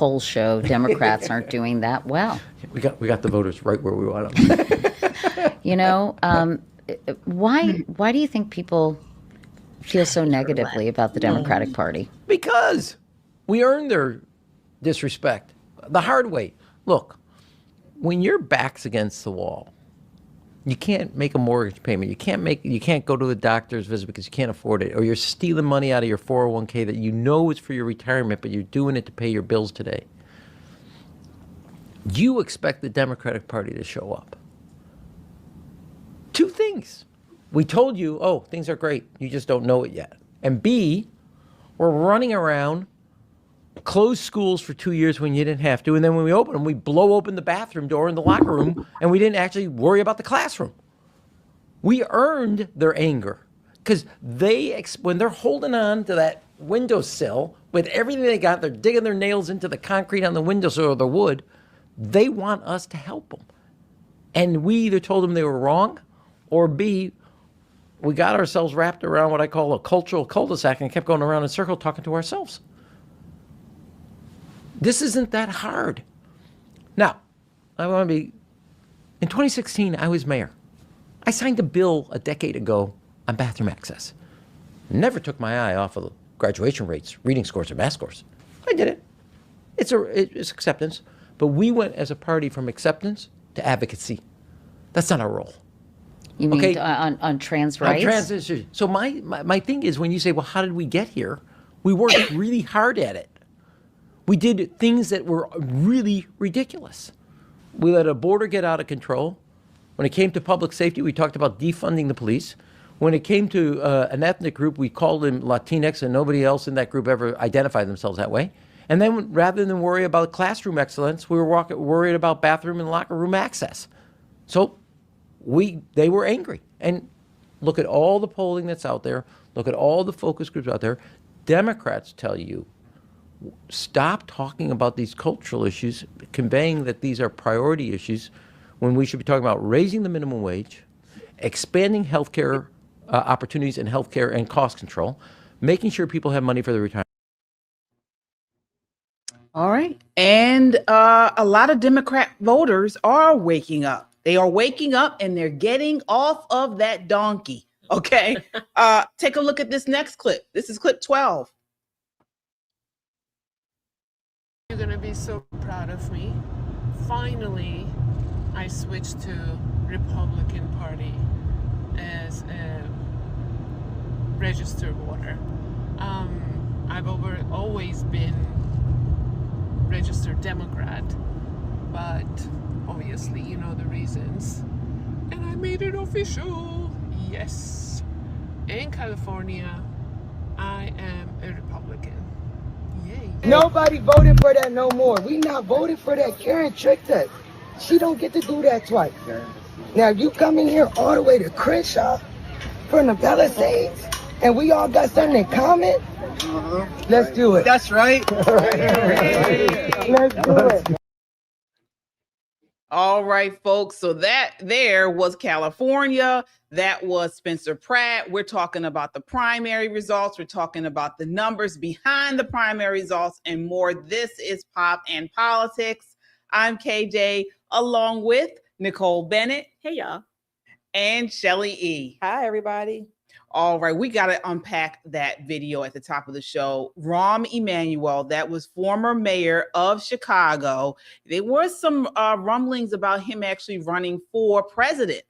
polls show Democrats aren't doing that well. We got the voters right where we want them. You know, why do you think people feel so negatively about the Democratic Party? Because we earned their disrespect the hard way. Look, when your back's against the wall, you can't make a mortgage payment. You can't go to the doctor's visit because you can't afford it, or you're stealing money out of your 401k that you know is for your retirement, but you're doing it to pay your bills today. You expect the Democratic Party to show up. Two things. We told you, oh, things are great. You just don't know it yet. And B, we're running around, close schools for 2 years when you didn't have to, and then when we open them, we blow open the bathroom door in the locker room, and we didn't actually worry about the classroom. We earned their anger because when they're holding on to that windowsill with everything they got, they're digging their nails into the concrete on the windowsill or the wood. They want us to help them, and we either told them they were wrong, or B, we got ourselves wrapped around what I call a cultural cul-de-sac and kept going around in a circle talking to ourselves. This isn't that hard. Now, in 2016, I was mayor. I signed a bill a decade ago on bathroom access. Never took my eye off of graduation rates, reading scores, or math scores. I did it. It's acceptance. But we went as a party from acceptance to advocacy. That's not our role. You mean on trans rights? On trans issues. So my thing is, when you say, well, how did we get here? We worked really hard at it. We did things that were really ridiculous. We let a border get out of control. When it came to public safety, we talked about defunding the police. When it came to an ethnic group, we called them Latinx, and nobody else in that group ever identified themselves that way. And then rather than worry about classroom excellence, we were worried about bathroom and locker room access. So they were angry. And look at all the polling that's out there. Look at all the focus groups out there. Democrats tell you, stop talking about these cultural issues, conveying that these are priority issues when we should be talking about raising the minimum wage, expanding healthcare opportunities in healthcare and cost control, making sure people have money for their retirement. All right. And a lot of Democrat voters are waking up. They are waking up and they're getting off of that donkey. Okay. Take a look at this next clip. This is clip 12. You're going to be so proud of me. Finally, I switched to Republican Party as a registered voter. I've always been registered Democrat, but obviously you know the reasons. And I made it official. Yes. In California, I am a Republican. Yay. Nobody voted for that no more. We not voting for that. Karen tricked us. She don't get to do that twice. Now you come in here all the way to Crenshaw from the Palisades, and we all got something in common. Let's do it. That's right. Let's do it. All right, folks. So that there was California. That was Spencer Pratt. We're talking about the primary results. We're talking about the numbers behind the primary results and more. This is Pop and Politics. I'm KJ, along with Nicole Bennett. Hey, y'all. And Shelly E. Hi, everybody. All right, we got to unpack that video at the top of the show. Rahm Emanuel, that was former mayor of Chicago. There were some rumblings about him actually running for president.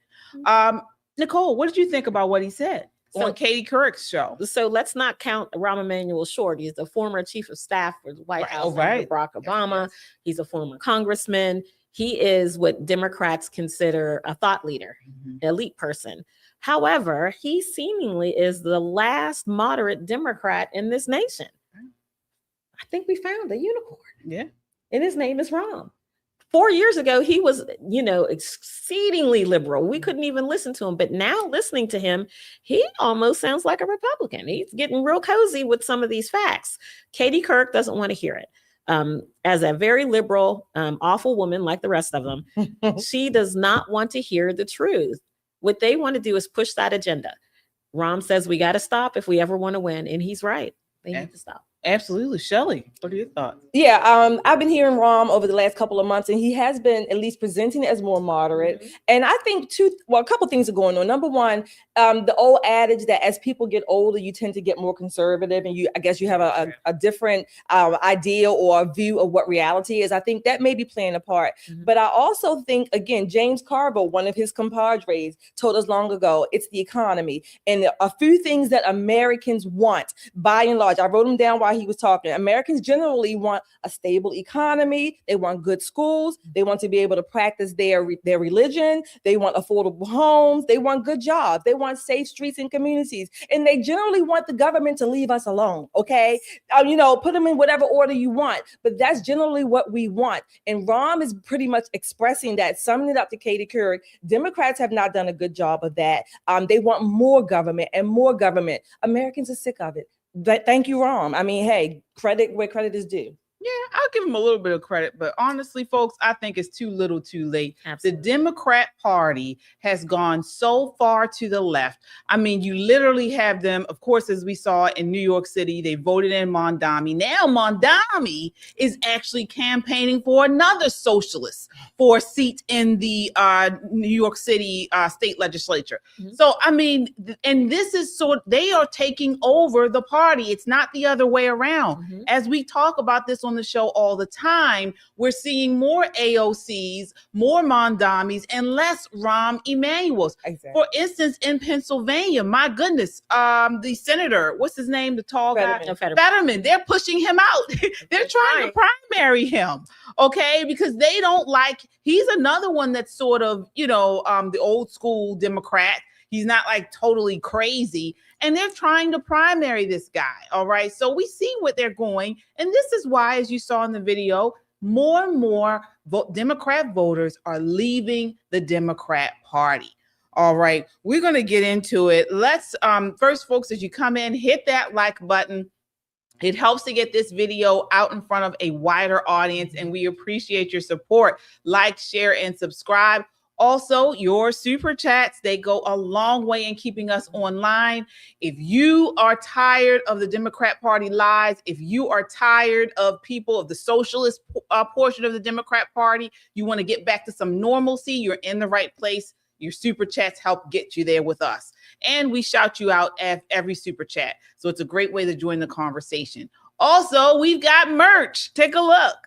Nicole, what did you think about what he said on Katie Couric's show? So let's not count Rahm Emanuel short. He's the former chief of staff for the White House under Barack Obama. He's a former congressman. He is what Democrats consider a thought leader, elite person. However, he seemingly is the last moderate Democrat in this nation. I think we found a unicorn. Yeah. And his name is Rahm. 4 years ago, he was, exceedingly liberal. We couldn't even listen to him. But now listening to him, he almost sounds like a Republican. He's getting real cozy with some of these facts. Katie Couric doesn't want to hear it. As a very liberal, awful woman like the rest of them, she does not want to hear the truth. What they want to do is push that agenda. Rahm says we got to stop if we ever want to win. And he's right. They need to stop. Absolutely. Shelley, what are your thoughts? Yeah, I've been hearing Rahm over the last couple of months, and he has been at least presenting as more moderate. And I think a couple things are going on. Number one, the old adage that as people get older, you tend to get more conservative, and I guess you have a different idea or a view of what reality is. I think that may be playing a part. But I also think, again, James Carville, one of his compadres, told us long ago, it's the economy. And a few things that Americans want, by and large, I wrote them down while he was talking. Americans generally want a stable economy. They want good schools. They want to be able to practice their religion. They want affordable homes. They want good jobs. They want safe streets and communities. And they generally want the government to leave us alone. Okay. Put them in whatever order you want, but that's generally what we want. And Rahm is pretty much expressing that, summing it up to Katie Couric. Democrats have not done a good job of that. They want more government and more government. Americans are sick of it. But thank you, Rahm. I mean, hey, credit where credit is due. Yeah, I'll give him a little bit of credit, but honestly, folks, I think it's too little too late. Absolutely. The Democrat Party has gone so far to the left. I mean, you literally have them, of course, as we saw in New York City, they voted in Mondami. Now Mondami is actually campaigning for another socialist for a seat in the New York City state legislature. So, I mean, and this is they are taking over the party. It's not the other way around. As we talk about this on the show all the time, we're seeing more AOCs, more Mondamis, and less Rahm Emanuels. Exactly. For instance, in Pennsylvania, my goodness, the senator, what's his name, the tall guy? Fetterman. They're pushing him out. They're trying to primary him, okay? Because they don't he's another one that's sort of, the old school Democrat. He's not totally crazy. And they're trying to primary this guy. All right. So we see what they're going. And this is why, as you saw in the video, more and more Democrat voters are leaving the Democrat Party. All right. We're going to get into it. Let's first, folks, as you come in, hit that like button. It helps to get this video out in front of a wider audience. And we appreciate your support. Like, share, and subscribe. Also, your super chats, they go a long way in keeping us online. If you are tired of the Democrat Party lies, if you are tired of people of the socialist portion of the Democrat Party, you want to get back to some normalcy, you're in the right place. Your super chats help get you there with us. And we shout you out at every super chat. So it's a great way to join the conversation. Also, we've got merch. Take a look.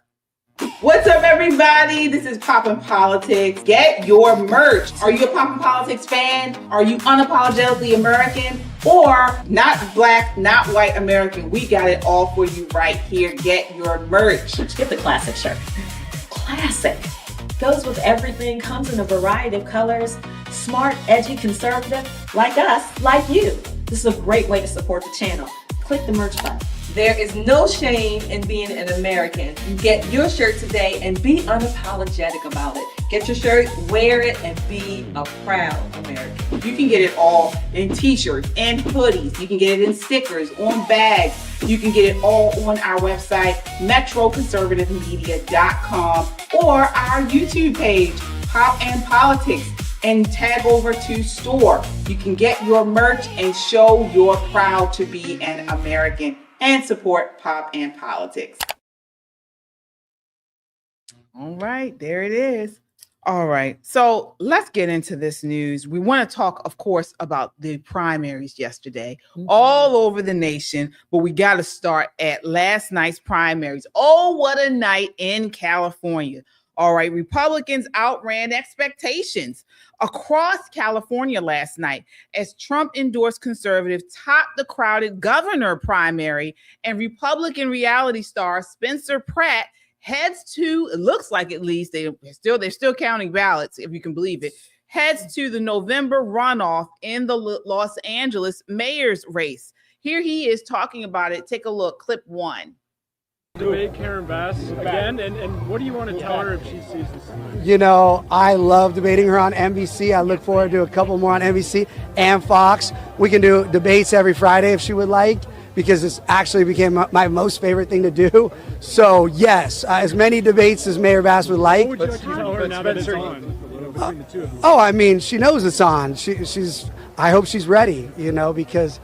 What's up, everybody? This is Poppin' Politics. Get your merch. Are you a Poppin' Politics fan? Are you unapologetically American? Or not black, not white American? We got it all for you right here. Get your merch. Get the classic shirt. Classic. Goes with everything, comes in a variety of colors. Smart, edgy, conservative, like us, like you. This is a great way to support the channel. Click the merch button. There is no shame in being an American. Get your shirt today and be unapologetic about it. Get your shirt, wear it, and be a proud American. You can get it all in t-shirts and hoodies. You can get it in stickers, on bags. You can get it all on our website, metroconservativemedia.com, or our YouTube page, Pop and Politics, and tag over to store. You can get your merch and show you're proud to be an American and support Pop and Politics. All right, there it is. All right, so let's get into this news. We want to talk, of course, about the primaries yesterday all over the nation, but we got to start at last night's primaries. Oh, what a night in California. All right, Republicans outran expectations across California last night as Trump-endorsed conservatives topped the crowded governor primary, and Republican reality star Spencer Pratt heads to, it looks like at least, they're still counting ballots, if you can believe it, heads to the November runoff in the Los Angeles mayor's race. Here he is talking about it. Take a look, clip 1. Debate Karen Bass again, and what do you want to tell her if she sees this? I love debating her on NBC. I look forward to a couple more on NBC and Fox. We can do debates every Friday if she would like, because it's actually became my most favorite thing to do. So yes, as many debates as Mayor Bass would like. What would you like to tell her now that it's on? Between the two of them? Oh, I mean, she knows it's on. I hope she's ready, because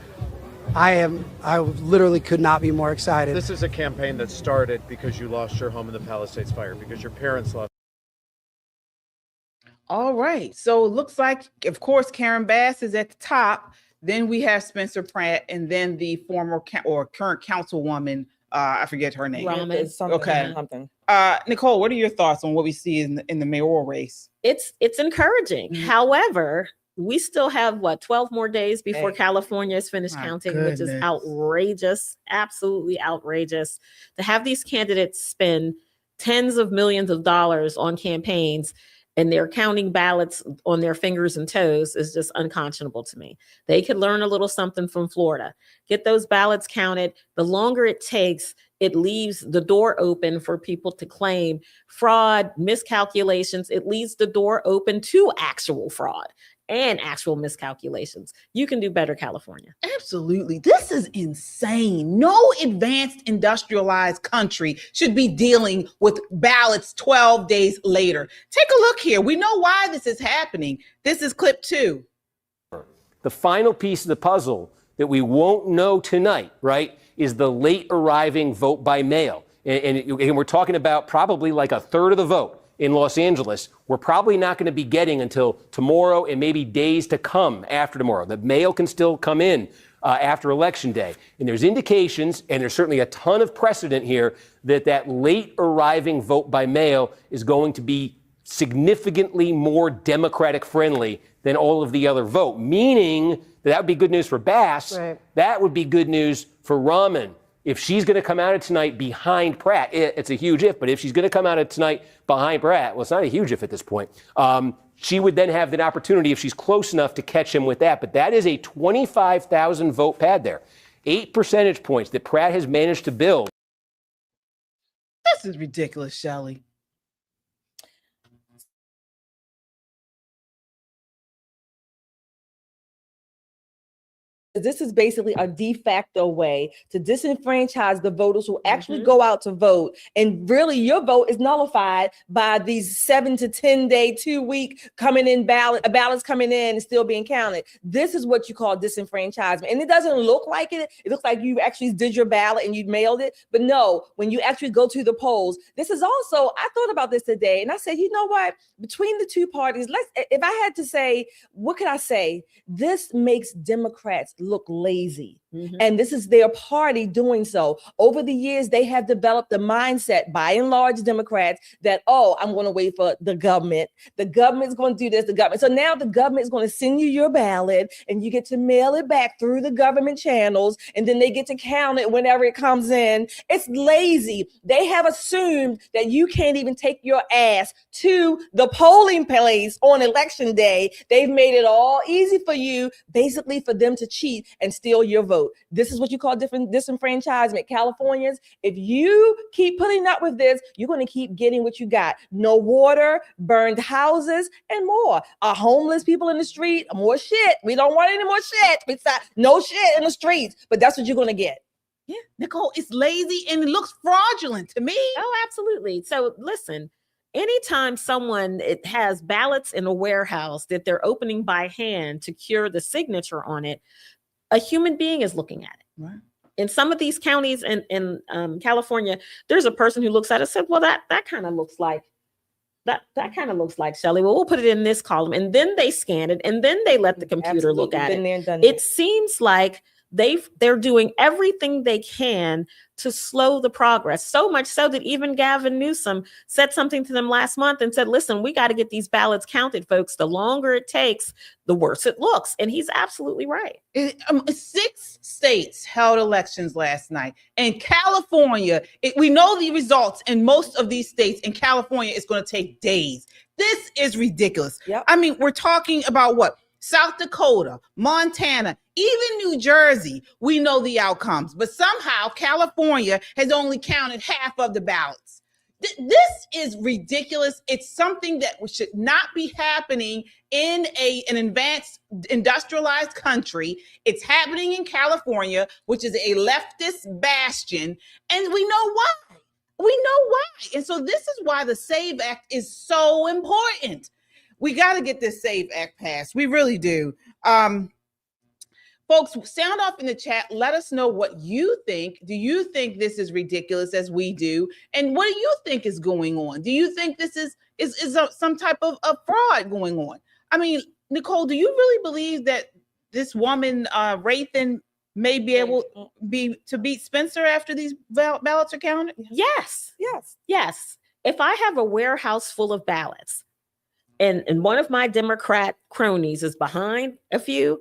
I literally could not be more excited. This is a campaign that started because you lost your home in the Palisades fire, because your parents lost. All right. So it looks like, of course, Karen Bass is at the top. Then we have Spencer Pratt, and then the former or current councilwoman. I forget her name. Okay. Nicole, what are your thoughts on what we see in the mayoral race? It's encouraging. However, we still have 12 more days before California is finished counting, which is outrageous, absolutely outrageous. To have these candidates spend tens of millions of dollars on campaigns and they're counting ballots on their fingers and toes is just unconscionable to me. They could learn a little something from Florida. Get those ballots counted. The longer it takes, it leaves the door open for people to claim fraud, miscalculations. It leaves the door open to actual fraud and actual miscalculations. You can do better, California. Absolutely. This is insane. No advanced industrialized country should be dealing with ballots 12 days later. Take a look here. We know why this is happening. This is clip 2. The final piece of the puzzle that we won't know tonight, right, is the late arriving vote by mail. And we're talking about probably like a third of the vote in Los Angeles. We're probably not going to be getting until tomorrow and maybe days to come after tomorrow. The mail can still come in after Election Day. And there's indications, and there's certainly a ton of precedent here, that late arriving vote by mail is going to be significantly more Democratic friendly than all of the other vote, meaning that would be good news for Bass. Right. That would be good news for Rahman. If she's going to come out of tonight behind Pratt, it's a huge if, but if she's going to come out of tonight behind Pratt, well, it's not a huge if at this point, she would then have the opportunity, if she's close enough, to catch him with that. But that is a 25,000 vote pad there. 8 percentage points that Pratt has managed to build. This is ridiculous, Shelley. This is basically a de facto way to disenfranchise the voters who actually go out to vote. And really, your vote is nullified by these 7 to 10 day, 2 week ballots coming in and still being counted. This is what you call disenfranchisement. And it doesn't look like it. It looks like you actually did your ballot and you mailed it. But no, when you actually go to the polls, this is also, I thought about this today and I said, you know what? Between the two parties, if I had to say, what could I say? This makes Democrats look lazy. And this is their party doing so. Over the years, they have developed the mindset, by and large, Democrats, that, oh, I'm going to wait for the government. The government's going to do this, the government. So now the government is going to send you your ballot and you get to mail it back through the government channels. And then they get to count it whenever it comes in. It's lazy. They have assumed that you can't even take your ass to the polling place on election day. They've made it all easy for you, basically for them to cheat and steal your vote. This is what you call disenfranchisement. Californians, if you keep putting up with this, you're going to keep getting what you got. No water, burned houses, and more. Homeless people in the street, more shit. We don't want any more shit. Besides, no shit in the streets, but that's what you're going to get. Yeah, Nicole, it's lazy and it looks fraudulent to me. Oh, absolutely. So listen, anytime someone has ballots in a warehouse that they're opening by hand to cure the signature on it, a human being is looking at it. Right. In some of these counties in California, there's a person who looks at it and said, well, that kind of looks like Shelley. Well, we'll put it in this column. And then they scan it and then they let the computer look at it. It seems like they're doing everything they can to slow the progress, so much so that even Gavin Newsom said something to them last month and said, listen, we got to get these ballots counted, folks. The longer it takes, the worse it looks. And he's absolutely right. 6 states held elections last night. In California, we know the results in most of these states. In California, it's going to take days. This is ridiculous. Yep. I mean, we're talking about what? South Dakota, Montana, even New Jersey, we know the outcomes, but somehow California has only counted half of the ballots. This is ridiculous. It's something that should not be happening in an advanced industrialized country. It's happening in California, which is a leftist bastion, and we know why. We know why. And so this is why the SAVE Act is so important. We got to get this SAVE Act passed. We really do. Folks, folks, sound off in the chat. Let us know what you think. Do you think this is ridiculous as we do? And what do you think is going on? Do you think this is some type of fraud going on? I mean, Nicole, do you really believe that this woman, Rathan, may be able to beat Spencer after these ballots are counted? Yes. If I have a warehouse full of ballots and one of my Democrat cronies is behind a few,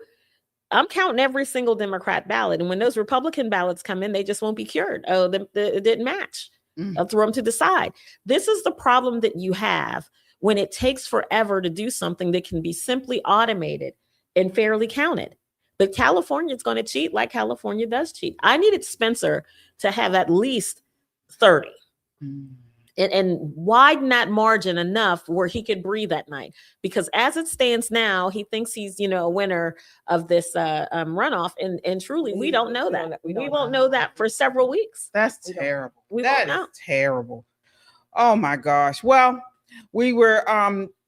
I'm counting every single Democrat ballot. And when those Republican ballots come in, they just won't be cured. Oh, it didn't match. I'll throw them to the side. This is the problem that you have when it takes forever to do something that can be simply automated and fairly counted. But California is going to cheat like California does cheat. I needed Spencer to have at least 30 and widen that margin enough where he could breathe at night. Because as it stands now, he thinks he's, a winner of this runoff. And truly, we don't know that. We won't know that for several weeks. That's terrible. That is terrible. Oh my gosh. Well, we were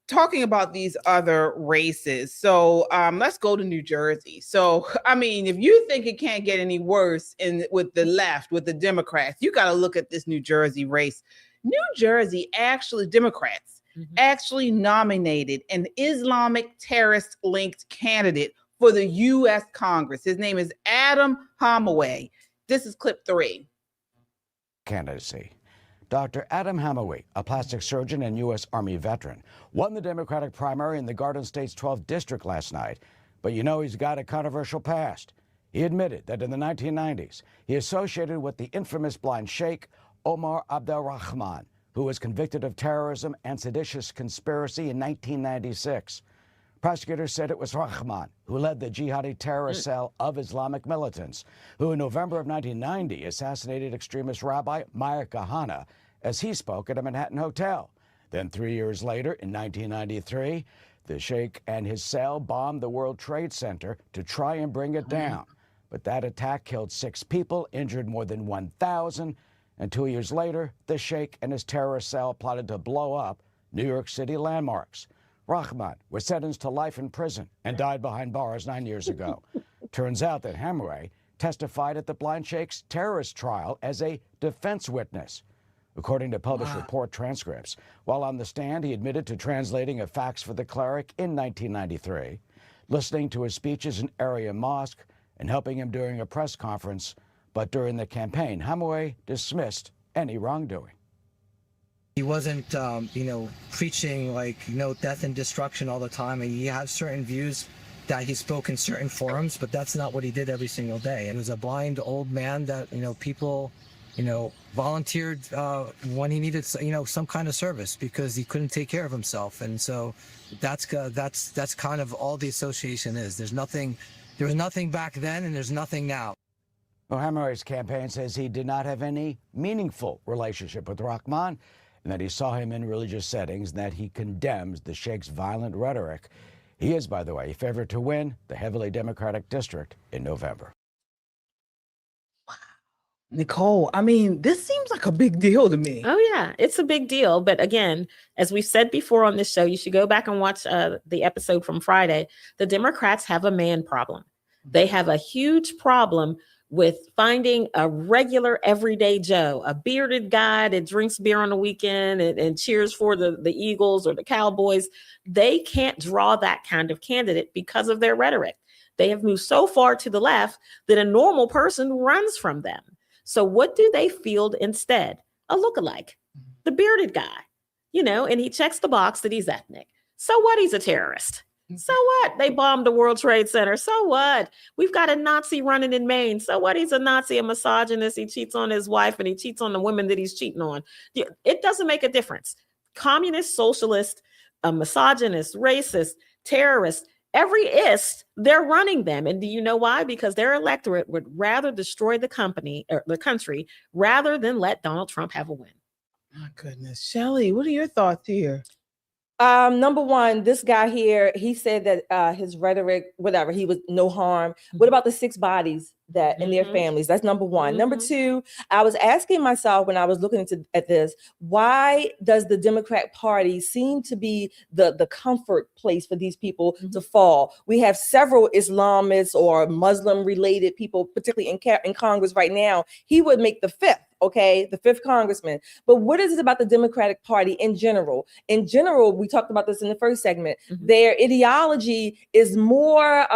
talking about these other races. So let's go to New Jersey. So, I mean, if you think it can't get any worse with the left, with the Democrats, you got to look at this New Jersey race. New Jersey, actually, Democrats actually nominated an Islamic terrorist linked candidate for the U.S. Congress. His name is Adam Hamawy. This is clip 3. Candidacy. Dr. Adam Hamawy, a plastic surgeon and U.S. Army veteran, won the Democratic primary in the Garden State's 12th district last night. But he's got a controversial past. He admitted that in the 1990s, he associated with the infamous blind sheikh Omar Abdelrahman, who was convicted of terrorism and seditious conspiracy in 1996. Prosecutors said it was Rahman who led the jihadi terrorist cell of Islamic militants, who in November of 1990 assassinated extremist Rabbi Meir Kahane as he spoke at a Manhattan hotel. Then 3 years later, in 1993, the sheikh and his cell bombed the World Trade Center to try and bring it down. But that attack killed 6 people, injured more than 1,000, and 2 years later, the sheikh and his terrorist cell plotted to blow up New York City landmarks. Rahman was sentenced to life in prison and died behind bars 9 years ago. Turns out that Hamawy testified at the blind sheikh's terrorist trial as a defense witness. According to published report transcripts, while on the stand, he admitted to translating a fax for the cleric in 1993, listening to his speeches in area mosque, and helping him during a press conference. But during the campaign, Hamawy dismissed any wrongdoing. He wasn't, preaching death and destruction all the time. And he has certain views that he spoke in certain forums, but that's not what he did every single day. And he was a blind old man that, people, volunteered when he needed, some kind of service because he couldn't take care of himself. And so that's kind of all the association is. There was nothing back then and there's nothing now. Well, Hamawy's campaign says he did not have any meaningful relationship with Rahman, and that he saw him in religious settings, and that he condemns the sheikh's violent rhetoric. He is, by the way, favored to win the heavily Democratic district in November. Wow. Nicole, I mean, this seems like a big deal to me. Oh, yeah, it's a big deal. But again, as we've said before on this show, you should go back and watch the episode from Friday. The Democrats have a man problem. They have a huge problem with finding a regular everyday Joe, a bearded guy that drinks beer on the weekend and cheers for the Eagles or the Cowboys. They can't draw that kind of candidate because of their rhetoric. They have moved so far to the left that a normal person runs from them. So what do they field instead? A lookalike, the bearded guy, and he checks the box that he's ethnic. So what? He's a terrorist. So what? They bombed the World Trade Center. So what? We've got a Nazi running in Maine. So what? He's a Nazi, a misogynist. He cheats on his wife and he cheats on the women that he's cheating on. It doesn't make a difference. Communist, socialist, a misogynist, racist, terrorist, every ist, they're running them. And do you know why? Because their electorate would rather destroy the country rather than let Donald Trump have a win. My goodness. Shelley, what are your thoughts here? Number one, this guy here, he said that his rhetoric, whatever, he was no harm. What about the 6 bodies that in their families. That's number one. Number two, I was asking myself when I was looking at this, why does the Democrat Party seem to be the comfort place for these people to fall? We have several Islamists or Muslim related people, particularly in Congress right now. He would make the fifth. Okay, the fifth congressman. But what is it about the Democratic Party in general? In general, we talked about this in the first segment. Their ideology is more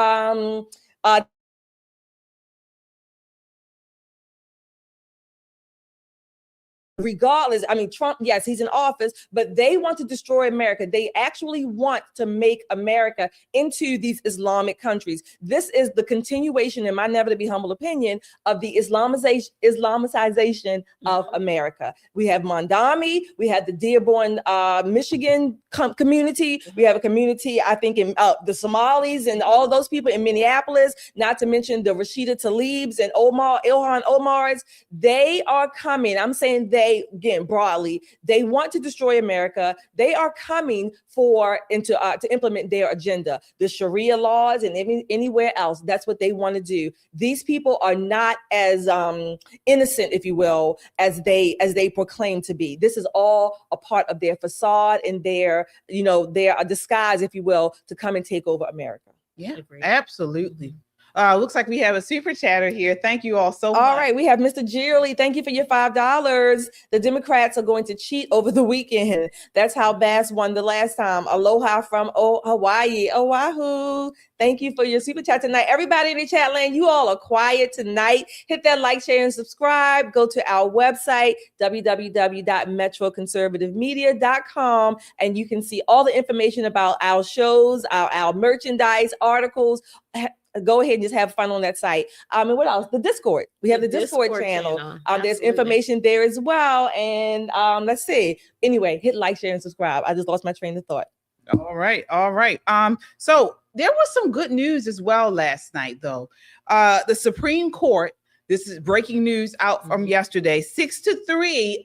regardless, I mean, Trump, yes, he's in office, but they want to destroy America. They actually want to make America into these Islamic countries. This is the continuation, in my never to be humble opinion, of the Islamicization of America. We have Mondami, we have the Dearborn, Michigan community. We have a community, I think, in the Somalis and all those people in Minneapolis, not to mention the Rashida Tlaibs and Ilhan Omars. They are coming. I'm saying they, again, broadly, they want to destroy America. They are coming to implement their agenda, the Sharia laws and anywhere else. That's what they want to do. These people are not as innocent, if you will, as they proclaim to be. This is all a part of their facade and their disguise, if you will, to come and take over America. Yeah, absolutely. Looks like we have a super chatter here. Thank you all so much. All right, we have Mr. Gearley. Thank you for your $5. The Democrats are going to cheat over the weekend. That's how Bass won the last time. Aloha from Hawaii, Oahu. Thank you for your super chat tonight. Everybody in the chat land, you all are quiet tonight. Hit that like, share, and subscribe. Go to our website, www.metroconservativemedia.com, and you can see all the information about our shows, our merchandise, articles. Go ahead and just have fun on that site. And what else? The Discord. We have the Discord channel. There's information there as well. And let's see. Anyway, hit like, share, and subscribe. I just lost my train of thought. All right. So there was some good news as well last night, though. The Supreme Court, this is breaking news out from yesterday, 6-3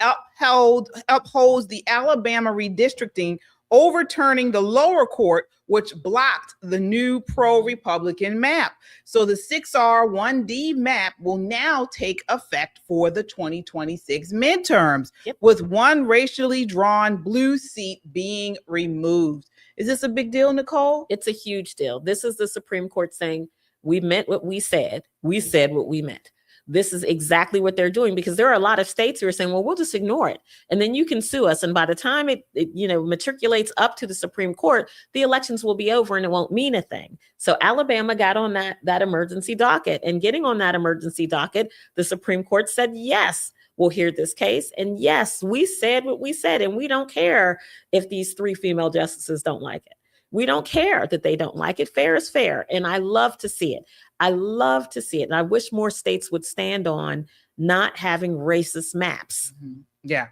upholds the Alabama redistricting, overturning the lower court, which blocked the new pro-Republican map. So the 6R1D map will now take effect for the 2026 midterms, with one racially drawn blue seat being removed. Is this a big deal, Nicole? It's a huge deal. This is the Supreme Court saying, we meant what we said. We said what we meant. This is exactly what they're doing, because there are a lot of states who are saying, well, we'll just ignore it. And then you can sue us. And by the time it matriculates up to the Supreme Court, the elections will be over and it won't mean a thing. So Alabama got on that emergency docket, and getting on that emergency docket, the Supreme Court said, yes, we'll hear this case. And yes, we said what we said, and we don't care if these 3 female justices don't like it. We don't care that they don't like it. Fair is fair. And I love to see it. I love to see it. And I wish more states would stand on not having racist maps. Yeah.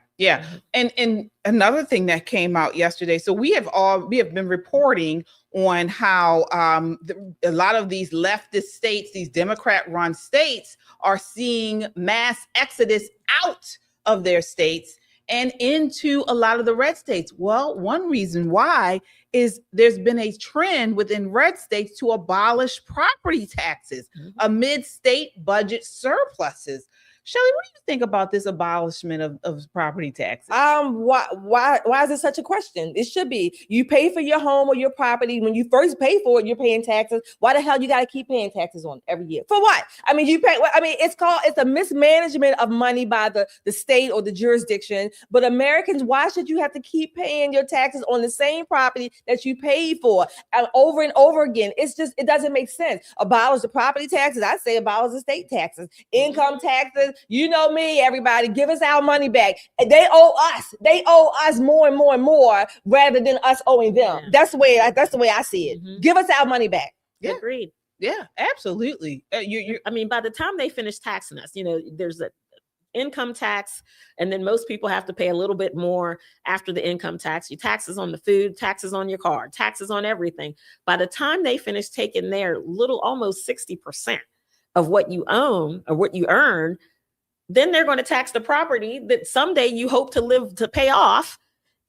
And another thing that came out yesterday. So we have been reporting on how a lot of these leftist states, these Democrat-run states, are seeing mass exodus out of their states and into a lot of the red states. Well, one reason why is there's been a trend within red states to abolish property taxes amid state budget surpluses. Shelley, what do you think about this abolishment of property taxes? Why is it such a question? It should be. You pay for your home or your property. When you first pay for it, you're paying taxes. Why the hell you got to keep paying taxes on it every year? For what? I mean, it's a mismanagement of money by the state or the jurisdiction. But Americans, why should you have to keep paying your taxes on the same property that you paid for over and over again? It doesn't make sense. Abolish the property taxes. I say abolish the state taxes, income taxes. You know me, everybody, give us our money back. They owe us more and more and more rather than us owing them. That's the way I see it. Give us our money back. Yeah. Agreed. Yeah, absolutely. I mean, by the time they finish taxing us, there's an income tax, and then most people have to pay a little bit more after the income tax. Your taxes on the food, taxes on your car, taxes on everything. By the time they finish taking their almost 60% of what you own or what you earn, then they're going to tax the property that someday you hope to pay off.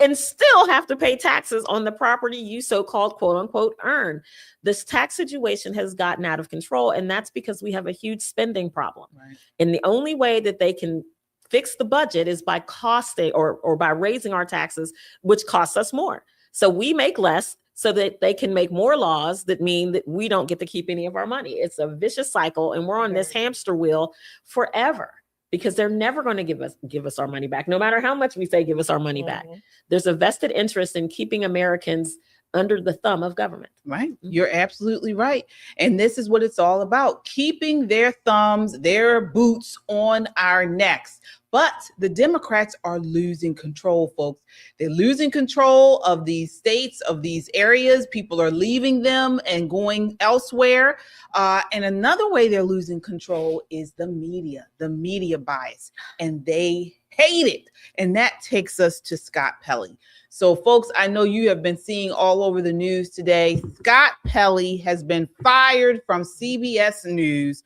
and still have to pay taxes on the property you so-called quote unquote earn. This tax situation has gotten out of control, and that's because we have a huge spending problem. Right. And the only way that they can fix the budget is by costing or by raising our taxes, which costs us more. So we make less so that they can make more laws that mean that we don't get to keep any of our money. It's a vicious cycle, and we're on this hamster wheel forever, because they're never going to give us our money back, no matter how much we say give us our money back. There's a vested interest in keeping Americans under the thumb of government. Right. You're absolutely right. And this is what it's all about, keeping their thumbs, their boots on our necks. But the Democrats are losing control, folks. They're losing control of these states, of these areas. People are leaving them and going elsewhere. And another way they're losing control is the media bias, and they hate it. And that takes us to Scott Pelley. So, folks, I know you have been seeing all over the news today. Scott Pelley has been fired from CBS News.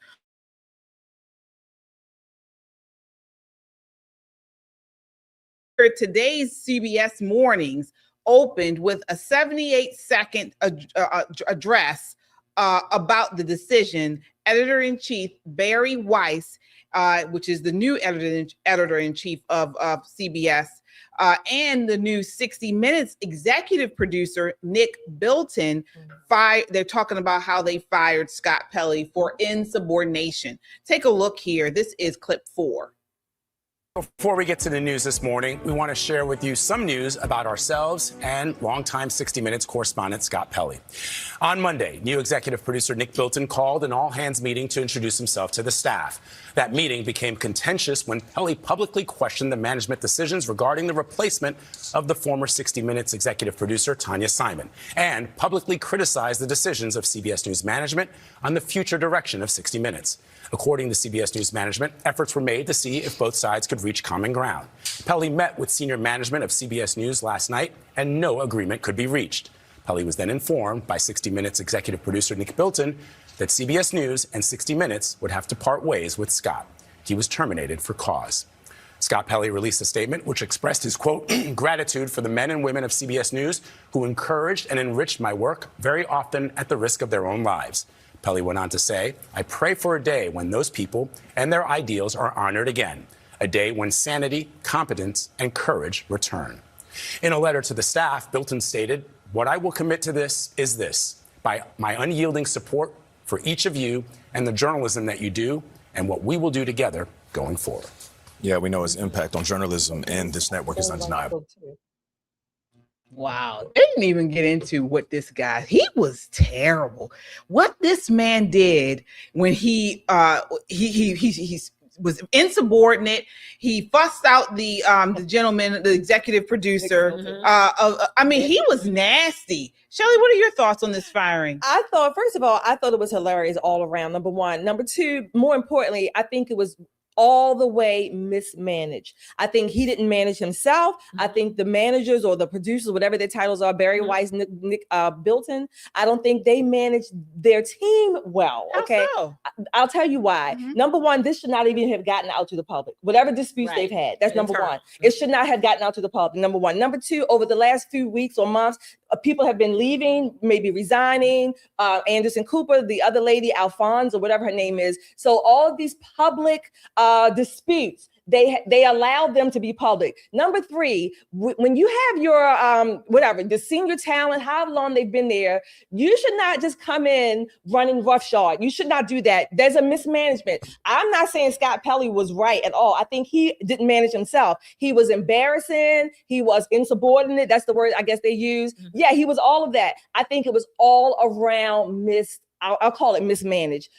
Today's CBS Mornings opened with a 78-second address about the decision. Editor-in-chief Barry Weiss, which is the new editor-in-chief of CBS, and the new 60 Minutes executive producer, Nick Bilton, they're talking about how they fired Scott Pelley for insubordination. Take a look here. This is clip 4. Before we get to the news this morning, we want to share with you some news about ourselves and longtime 60 Minutes correspondent Scott Pelley. On Monday, new executive producer Nick Bilton called an all-hands meeting to introduce himself to the staff. That meeting became contentious when Pelley publicly questioned the management decisions regarding the replacement of the former 60 Minutes executive producer Tanya Simon, and publicly criticized the decisions of CBS News management on the future direction of 60 Minutes. According to CBS News management, efforts were made to see if both sides could reach common ground. Pelley met with senior management of CBS News last night, and no agreement could be reached. Pelley was then informed by 60 Minutes executive producer Nick Bilton that CBS News and 60 Minutes would have to part ways with Scott. He was terminated for cause. Scott Pelley released a statement which expressed his, quote, gratitude for the men and women of CBS News who encouraged and enriched my work, very often at the risk of their own lives. Pelley went on to say, I pray for a day when those people and their ideals are honored again, a day when sanity, competence, and courage return. In a letter to the staff, Bilton stated, what I will commit to this is this, by my unyielding support for each of you and the journalism that you do and what we will do together going forward. Yeah, we know his impact on journalism and this network is undeniable. Wow. They didn't even get into what this guy, he was terrible. What this man did when he was insubordinate. He fussed out the gentleman, the executive producer. I mean, he was nasty. Shelley, what are your thoughts on this firing? I thought, first of all, it was hilarious all around, number one. Number two, more importantly, I think it was all the way mismanaged. I think he didn't manage himself. I think the managers or the producers, whatever their titles are, Barry Weiss, Nick Bilton, I don't think they managed their team well. Okay. How so? I'll tell you why. Number one, this should not even have gotten out to the public. Whatever disputes they've had, that's number one. It should not have gotten out to the public, number one. Number two, over the last few weeks or months, people have been leaving, maybe resigning. Anderson Cooper, the other lady, Alphonse, or whatever her name is. So all of these public disputes, they allow them to be public. Number three, when you have your the senior talent, how long they've been there, you should not just come in running roughshod. You should not do that. There's a mismanagement. I'm not saying Scott Pelley was right at all. I think he didn't manage himself. He was embarrassing. He was insubordinate. That's the word I guess they use. Yeah, he was all of that. I think it was all around I'll call it mismanaged.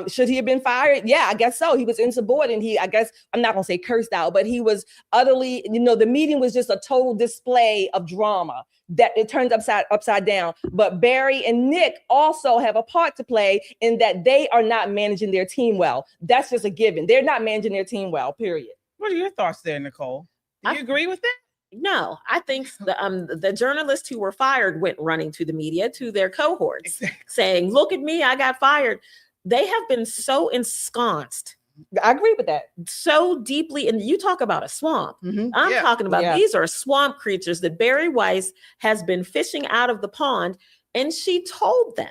Should he have been fired? Yeah, I guess so. He was insubordinate. I guess I'm not going to say cursed out, but he was utterly, the meeting was just a total display of drama that it turned upside down. But Barry and Nick also have a part to play in that they are not managing their team well. That's just a given. They're not managing their team well, period. What are your thoughts there, Nicole? Do you agree with that? No, I think the journalists who were fired went running to the media, to their cohorts, saying, look at me, I got fired. They have been so ensconced I agree with that. So deeply, and you talk about a swamp. I'm talking about these are swamp creatures that Barry Weiss has been fishing out of the pond, and she told them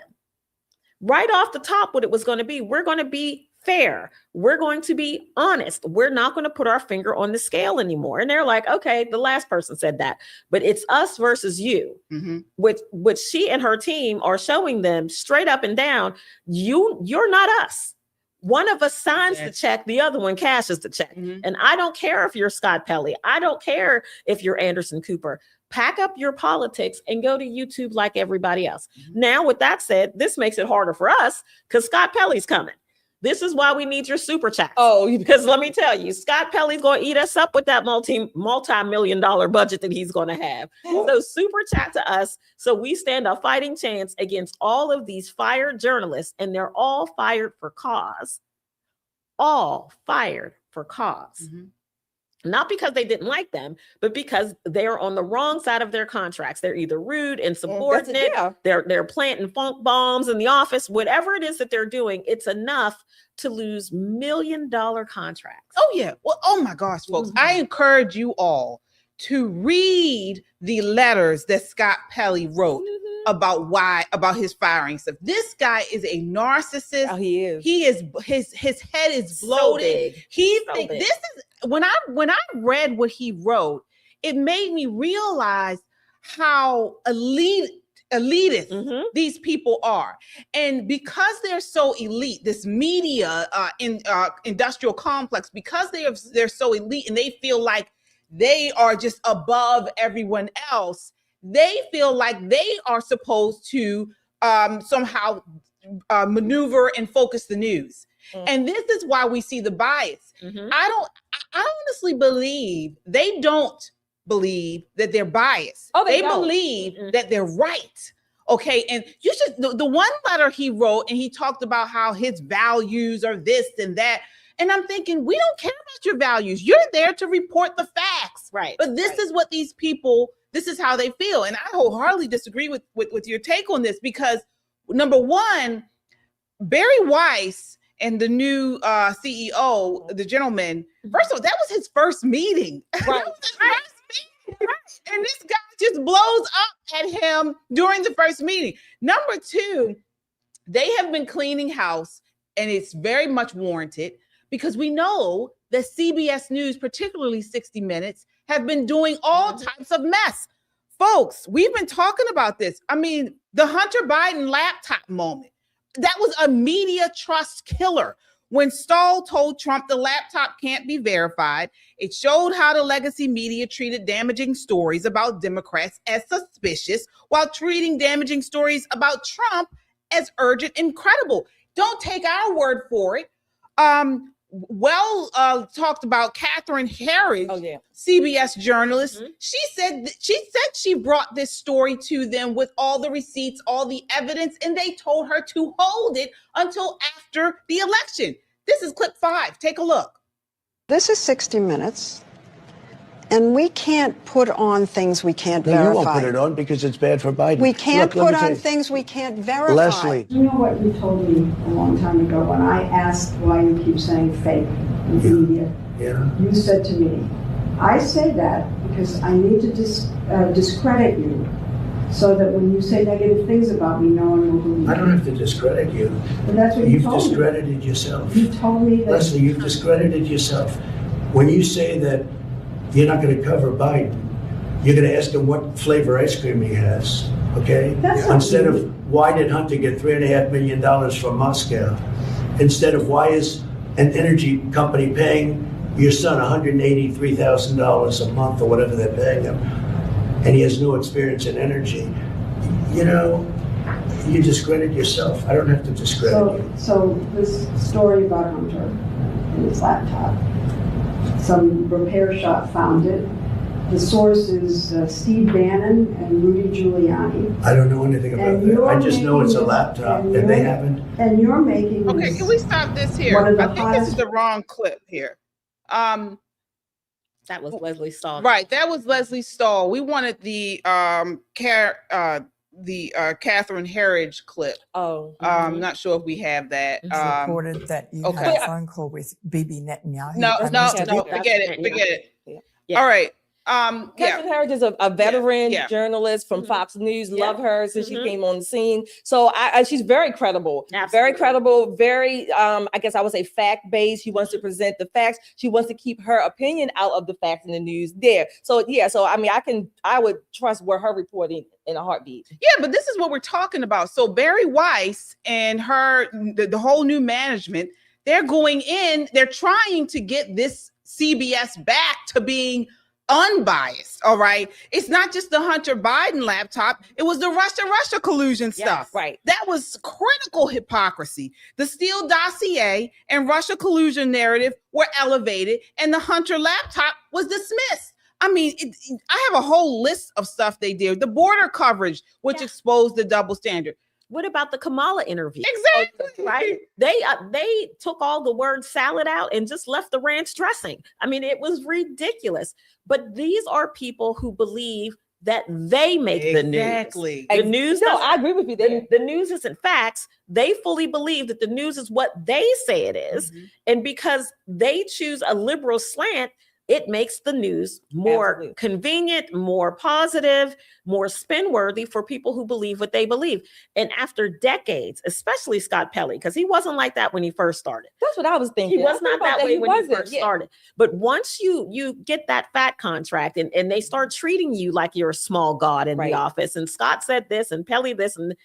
right off the top what it was going to be. We're going to be fair. We're going to be honest. We're not going to put our finger on the scale anymore. And they're like, okay, the last person said that, but it's us versus you, which she and her team are showing them straight up and down. You're not us. One of us signs the check, the other one cashes the check. And I don't care if you're Scott Pelley. I don't care if you're Anderson Cooper. Pack up your politics and go to YouTube like everybody else. Now, with that said, this makes it harder for us because Scott Pelley's coming. This is why we need your super chat. Because let me tell you, Scott Pelley's going to eat us up with that multi-million-dollar budget that he's going to have. So super chat to us so we stand a fighting chance against all of these fired journalists, and they're all fired for cause. All fired for cause. Not because they didn't like them, but because they're on the wrong side of their contracts. They're either rude and subordinate. They're planting funk bombs in the office. Whatever it is that they're doing, it's enough to lose $1 million contracts. Oh yeah. Well, oh my gosh, folks. I encourage you all to read the letters that Scott Pelley wrote about his firing stuff. This guy is a narcissist. Oh, he is. He is his head is bloated. This is when I read what he wrote, it made me realize how elitist these people are. And because they're so elite, this media industrial complex, because they're so elite and they feel like they are just above everyone else, they feel like they are supposed to somehow maneuver and focus the news. And this is why we see the bias. I honestly believe they don't believe that they're biased. They believe that they're right. Okay. And you should, the one letter he wrote, and he talked about how his values are this and that. And I'm thinking, we don't care about your values. You're there to report the facts. Right. But this is what these people, this is how they feel. And I wholeheartedly disagree with your take on this, because number one, Barry Weiss and the new CEO, the gentleman, first of all, that was his first meeting. Right. And this guy just blows up at him during the first meeting. Number two, they have been cleaning house, and it's very much warranted, because we know that CBS News, particularly 60 Minutes, have been doing all types of mess. Folks, we've been talking about this. I mean, the Hunter Biden laptop moment, that was a media trust killer. When Stahl told Trump the laptop can't be verified, it showed how the legacy media treated damaging stories about Democrats as suspicious, while treating damaging stories about Trump as urgent and credible. Don't take our word for it. Talked about Catherine Herridge, CBS journalist. She said she brought this story to them with all the receipts, all the evidence, and they told her to hold it until after the election. This is clip 5. Take a look. This is 60 Minutes, and we can't put on things we can't verify. You won't put it on because it's bad for Biden. We can't put on things we can't verify. Leslie. You know what you told me a long time ago when I asked why you keep saying fake in the media? Yeah. You said to me, I say that because I need to discredit you so that when you say negative things about me, no one will believe you. I don't have to discredit you. But that's what you told me. You've discredited yourself. You told me that. Leslie, you've discredited yourself. When you say that you're not going to cover Biden, you're going to ask him what flavor ice cream he has, okay? Instead of why did Hunter get $3.5 million from Moscow? Instead of why is an energy company paying your son $183,000 a month or whatever they're paying him, and he has no experience in energy. You know, you discredit yourself. I don't have to discredit you. So this story about Hunter and his laptop, some repair shop found it. The source is Steve Bannon and Rudy Giuliani. I don't know anything about that. I just know it's a laptop, and they haven't. And you're making this. Okay, can we stop this here? I think this is the wrong clip here. That was Leslie Stahl. Right, that was Leslie Stahl. We wanted the Catherine Herridge clip. Oh, not sure if we have that. Reported that you had a phone call with Bibi Netanyahu. No, Prime no, Minister. no, forget it. Yeah. All right. Catherine Herridge is a veteran Yeah. journalist from Fox News. Love her since she Mhm. came on the scene. So she's very credible. Very credible. Very, I guess I would say fact-based. She wants to present the facts. She wants to keep her opinion out of the facts in the news there. So yeah. So I mean, I would trust where her reporting in a heartbeat. Yeah, but this is what we're talking about. So Barry Weiss and the whole new management, they're going in. They're trying to get this CBS back to being unbiased. All right. It's not just the Hunter Biden laptop. It was the Russia collusion stuff. Right. That was critical hypocrisy. The Steele dossier and Russia collusion narrative were elevated, and the Hunter laptop was dismissed. I mean, I have a whole list of stuff they did. The border coverage, which exposed the double standard. What about the Kamala interview? Exactly. Right. They took all the word salad out and just left the ranch dressing. I mean, it was ridiculous. But these are people who believe that they make the news. Exactly. The news. No, I agree with you there. The news isn't facts. They fully believe that the news is what they say it is. Mm-hmm. And because they choose a liberal slant, it makes the news more convenient, more positive, more spin-worthy for people who believe what they believe. And after decades, especially Scott Pelley, because he wasn't like that when he first started. That's what I was thinking. He was not that way when he first Yeah. started. But once you get that fat contract and they start treating you like you're a small god in the office, and Scott said this and Pelley this, and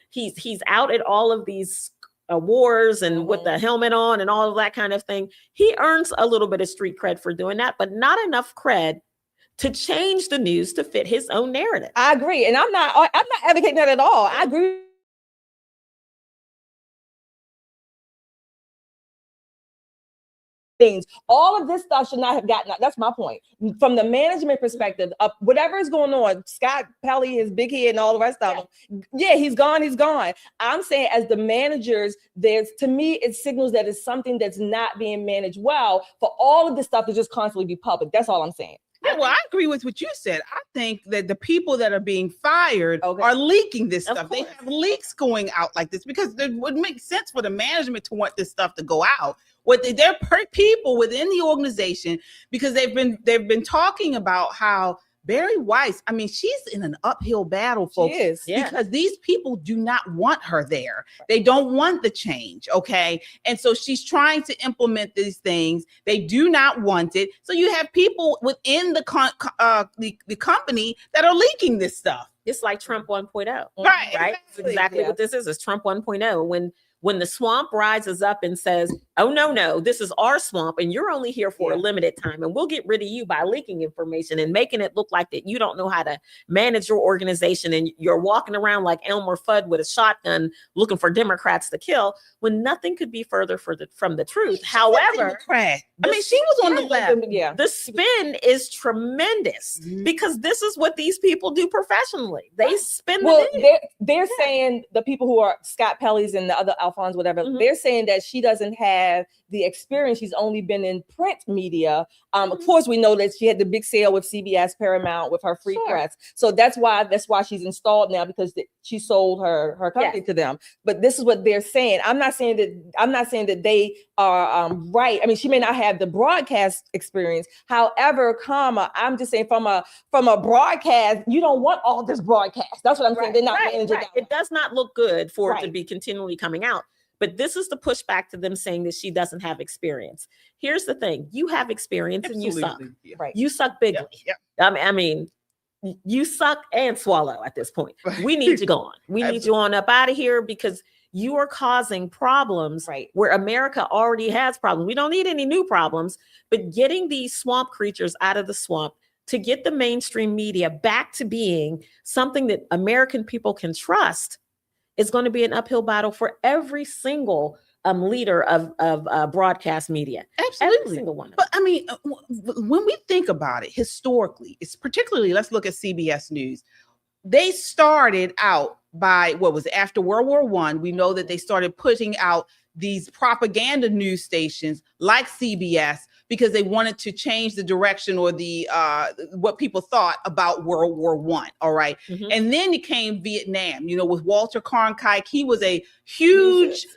he's out at all of these awards and with the helmet on and all of that kind of thing. He earns a little bit of street cred for doing that, but not enough cred to change the news to fit his own narrative. I agree. And I'm not advocating that at all. I agree. Things. All of this stuff should not have gotten. That's my point. From the management perspective, whatever is going on, Scott Pelley, his big head, and all the rest of them. Yeah, he's gone. He's gone. I'm saying, as the managers, to me, it signals that it's something that's not being managed well for all of this stuff to just constantly be public. That's all I'm saying. Yeah, well, I agree with what you said. I think that the people that are being fired are leaking this stuff. They have leaks going out like this because it would make sense for the management to want this stuff to go out. They're people within the organization, because they've been talking about how Barry Weiss, I mean, she's in an uphill battle, folks. She is, because these people do not want her there. They don't want the change, okay? And so she's trying to implement these things. They do not want it. So you have people within the company that are leaking this stuff. It's like Trump 1.0. Right. Right? Exactly what this is. It's Trump 1.0. When the swamp rises up and says, oh, no, this is our swamp and you're only here for a limited time, and we'll get rid of you by leaking information and making it look like that you don't know how to manage your organization and you're walking around like Elmer Fudd with a shotgun looking for Democrats to kill, when nothing could be further from the truth. However, I mean, she was on the left. The spin is tremendous because this is what these people do professionally. They spin the news. They're saying, the people who are Scott Pelley's and the other Alphonse, whatever, they're saying that she doesn't have the experience. She's only been in print media. Of course, we know that she had the big sale with CBS Paramount with her free press. So that's why she's installed now, because she sold her company to them. But this is what they're saying. I'm not saying that they are right. I mean, she may not have the broadcast experience. However, I'm just saying from a broadcast, you don't want all this broadcast. That's what I'm saying. They're not managing that. It does not look good for it to be continually coming out. But this is the pushback to them saying that she doesn't have experience. Here's the thing. You have experience and you suck. Right. You suck bigly. I mean, you suck and swallow at this point. We need you gone. We need you on up out of here, because you are causing problems where America already has problems. We don't need any new problems, but getting these swamp creatures out of the swamp to get the mainstream media back to being something that American people can trust is going to be an uphill battle for every single leader of broadcast media. Absolutely. Every single one. But I mean, when we think about it historically, it's particularly, let's look at CBS News. They started out by after World War I. We know that they started putting out these propaganda news stations like CBS because they wanted to change the direction or the what people thought about World War I. All right. And then it came Vietnam, you know, with Walter Cronkite. He was a huge,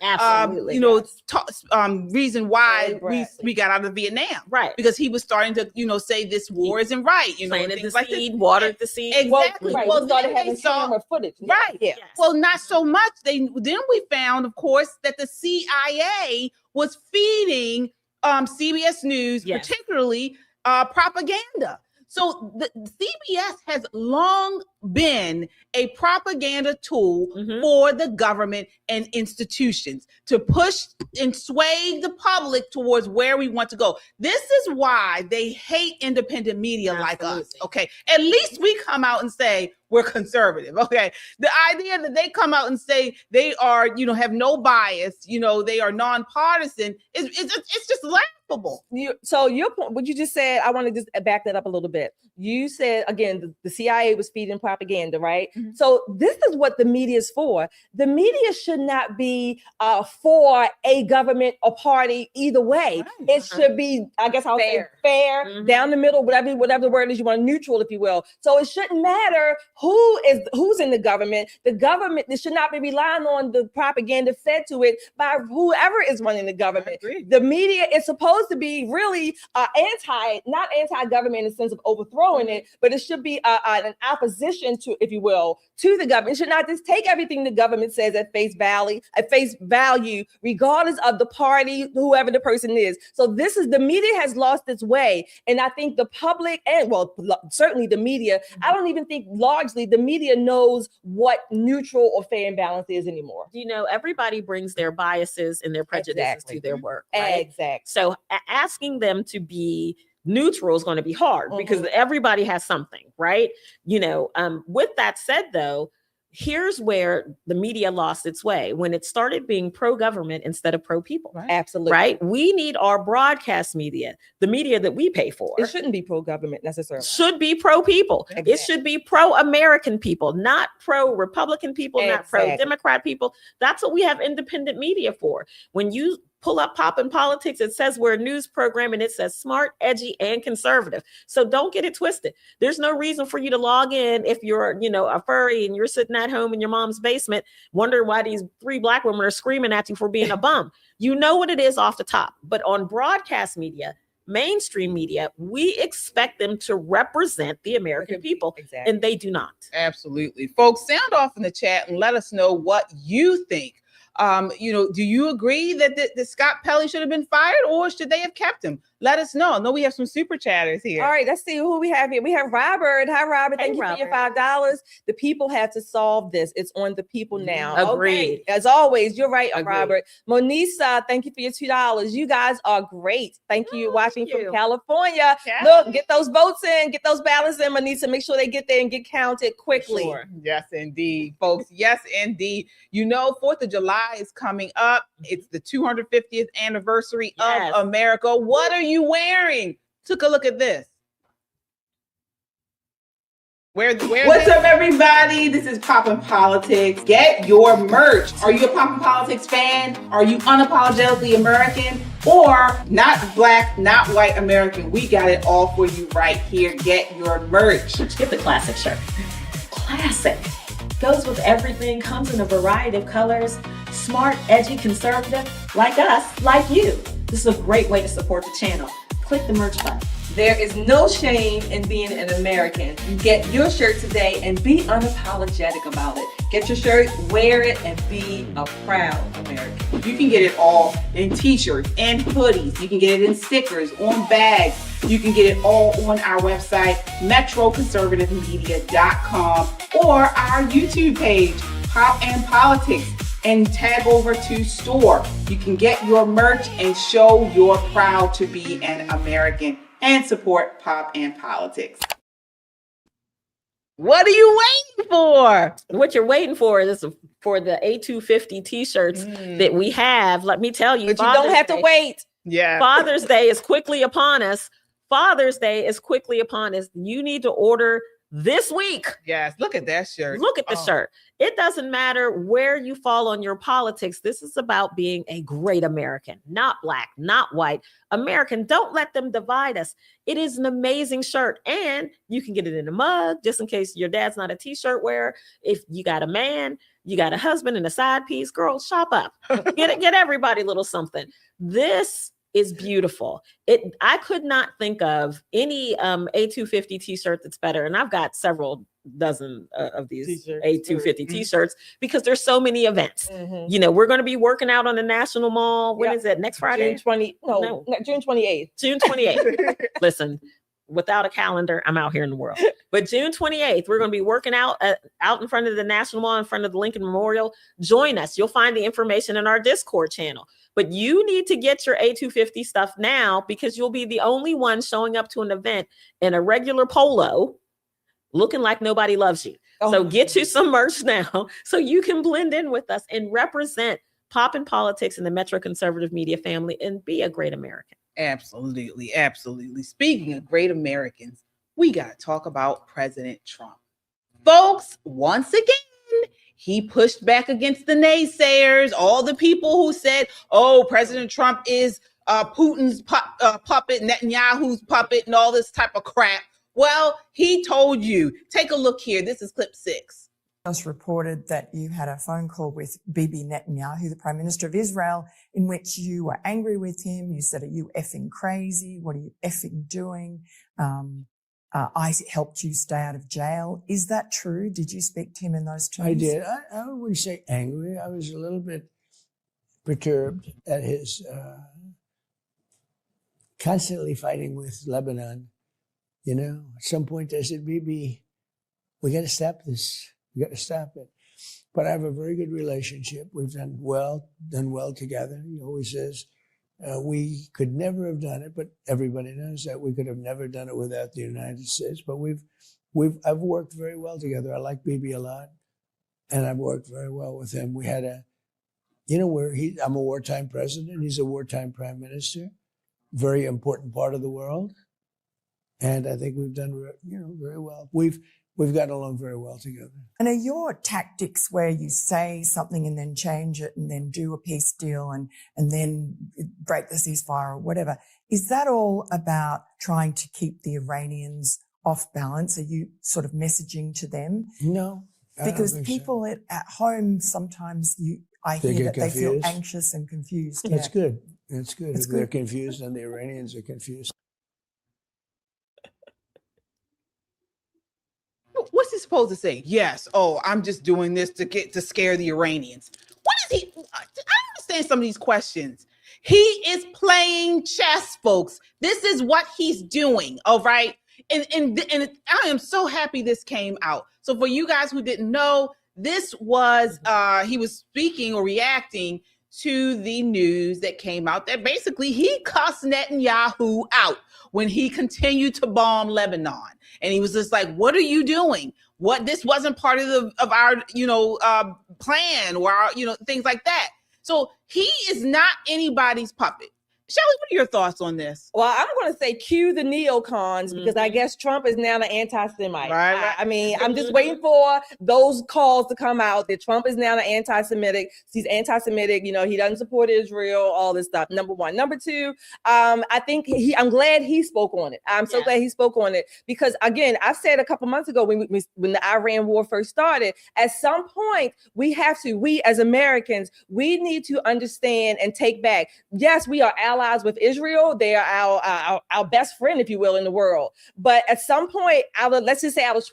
reason why we got out of Vietnam. Right. Because he was starting to, you know, say this war isn't right. You know, planted things the like seed, this. watered the seed. Exactly. Right. Well, Started then having they saw camera footage. right. Yeah. Well, not so much. Then we found, of course, that the CIA was feeding CBS News, particularly propaganda. So the CBS has long been a propaganda tool for the government and institutions to push and sway the public towards where we want to go. This is why they hate independent media like us. Okay. At least we come out and say we're conservative. Okay. The idea that they come out and say they are, you know, have no bias, you know, they are nonpartisan it's just laughable. So your point, what you just said, I want to just back that up a little bit. You said, again, the CIA was feeding propaganda, right? So this is what the media is for. The media should not be for a government or party either way. It should be, I guess I'll say fair, down the middle, whatever the word is you want, neutral, if you will. So it shouldn't matter who's in the government. The government, they should not be relying on the propaganda fed to it by whoever is running the government. The media is supposed to be really not anti-government in the sense of overthrowing it, but it should be an opposition to, if you will, to the government. It should not just take everything the government says at face value, regardless of the party, whoever the person is. So the media has lost its way. And I think the public and, well, certainly the media, I don't even think largely the media knows what neutral or fair and balanced is anymore. You know, everybody brings their biases and their prejudices to their work. Right? Exactly. So asking them to be neutral is going to be hard because everybody has something, right? You know, with that said, though, here's where the media lost its way when it started being pro-government instead of pro-people. Right. Absolutely. Right? We need our broadcast media, the media that we pay for. It shouldn't be pro-government necessarily. Should be pro-people. Exactly. It should be pro-American people, not pro-Republican people, not pro-Democrat people. That's what we have independent media for. When you pull up Poppin' Politics, it says we're a news program and it says smart, edgy, and conservative. So don't get it twisted. There's no reason for you to log in if you're, you know, a furry and you're sitting at home in your mom's basement wondering why these 3 black women are screaming at you for being a bum. You know what it is off the top. But on broadcast media, mainstream media, we expect them to represent the American people, and they do not. Absolutely. Folks, sound off in the chat and let us know what you think. You know, do you agree that Scott Pelley should have been fired, or should they have kept him? Let us know. I know we have some super chatters here. All right, let's see who we have here. We have Robert. Hi, Robert. Thank you for your $5. The people have to solve this. It's on the people now. Agreed. Okay. As always, you're right, Agreed. Robert. Monisa, thank you for your $2. You guys are great. Thank you. Watching from California. Look, get those votes in, get those ballots in, Monisa. Make sure they get there and get counted quickly. Sure. Yes, indeed, folks. Yes, indeed. You know, 4th of July is coming up. It's the 250th anniversary of America. What are you wearing? Took a look at this. What's up, everybody? This is Poppin' Politics. Get your merch. Are you a Poppin' Politics fan? Are you unapologetically American? Or not black, not white American? We got it all for you right here. Get your merch. Get the classic shirt. Classic. Goes with everything, comes in a variety of colors. Smart, edgy, conservative, like us, like you. This is a great way to support the channel. Click the merch button. There is no shame in being an American. Get your shirt today and be unapologetic about it. Get your shirt, wear it, and be a proud American. You can get it all in t-shirts and hoodies. You can get it in stickers, on bags. You can get it all on our website, metroconservativemedia.com, or our YouTube page, Pop and Politics, and tag over to store. You can get your merch and show you're proud to be an American and support Pop and Politics. What are you waiting for? What you're waiting for is for the A250 t-shirts that we have. Let me tell you. But you don't have to wait. Yeah. Father's Day is quickly upon us. Father's Day is quickly upon us. You need to order this week. Yes, look at that shirt. Look at the shirt. It doesn't matter where you fall on your politics. This is about being a great American, not black, not white. American, don't let them divide us. It is an amazing shirt, and you can get it in a mug just in case your dad's not a t-shirt wearer. If you got a man, you got a husband and a side piece, girl, shop up. Get everybody a little something. This is beautiful. I could not think of any A250 t-shirt that's better. And I've got several dozen of these t-shirts, A250 t-shirts, because there's so many events. You know, we're going to be working out on the National Mall. When is it? Next Friday? June 28th. June 28th. Listen, without a calendar, I'm out here in the world. But June 28th, we're going to be working out in front of the National Mall, in front of the Lincoln Memorial. Join us. You'll find the information in our Discord channel. But you need to get your A250 stuff now, because you'll be the only one showing up to an event in a regular polo looking like nobody loves you. So get you some merch now so you can blend in with us and represent pop and politics in the Metro Conservative Media family and be a great American. Absolutely. Absolutely. Speaking of great Americans, we got to talk about President Trump. Folks, once again, he pushed back against the naysayers, all the people who said, oh, President Trump is Putin's puppet, Netanyahu's puppet, and all this type of crap. Well, he told you. Take a look here. This is clip 6. Just reported that you had a phone call with Bibi Netanyahu, the Prime Minister of Israel, in which you were angry with him. You said, are you effing crazy? What are you effing doing? I helped you stay out of jail. Is that true? Did you speak to him in those terms? I did. I wouldn't say angry. I was a little bit perturbed at his constantly fighting with Lebanon. You know, at some point I said, Bibi, we got to stop this. We got to stop it. But I have a very good relationship. We've done well together. He always says, we could never have done it, but everybody knows that we could have never done it without the United States. But I've worked very well together. I like Bibi a lot, and I've worked very well with him. We had I'm a wartime president. He's a wartime prime minister, very important part of the world. And I think we've done, very well. We've gotten along very well together. And are your tactics where you say something and then change it and then do a peace deal and then break the ceasefire or whatever, is that all about trying to keep the Iranians off balance? Are you sort of messaging to them? No. Because people at home sometimes I hear that they feel anxious and confused. That's good. That's good. If they're confused and the Iranians are confused. What's he supposed to say? Yes. Oh, I'm just doing this to scare the Iranians. What is he? I don't understand some of these questions. He is playing chess, folks. This is what he's doing. All right. And I am so happy this came out. So for you guys who didn't know, this was he was speaking or reacting to the news that came out that basically he cussed Netanyahu out when he continued to bomb Lebanon. And he was just like, what are you doing? This wasn't part of our, plan or our, things like that. So he is not anybody's puppet. Shelley, what are your thoughts on this? Well, I'm going to say cue the neocons because I guess Trump is now the anti-Semite. Right. I mean, I'm just waiting for those calls to come out that Trump is now the anti-Semitic. He's anti-Semitic. He doesn't support Israel, all this stuff. Number one. Number two, I think I'm glad he spoke on it. I'm so glad he spoke on it because, again, I said a couple months ago when the Iran war first started, at some point we as Americans, we need to understand and take back. Yes, we are allies with Israel. They are our best friend, if you will, in the world. But at some point, let's just say out of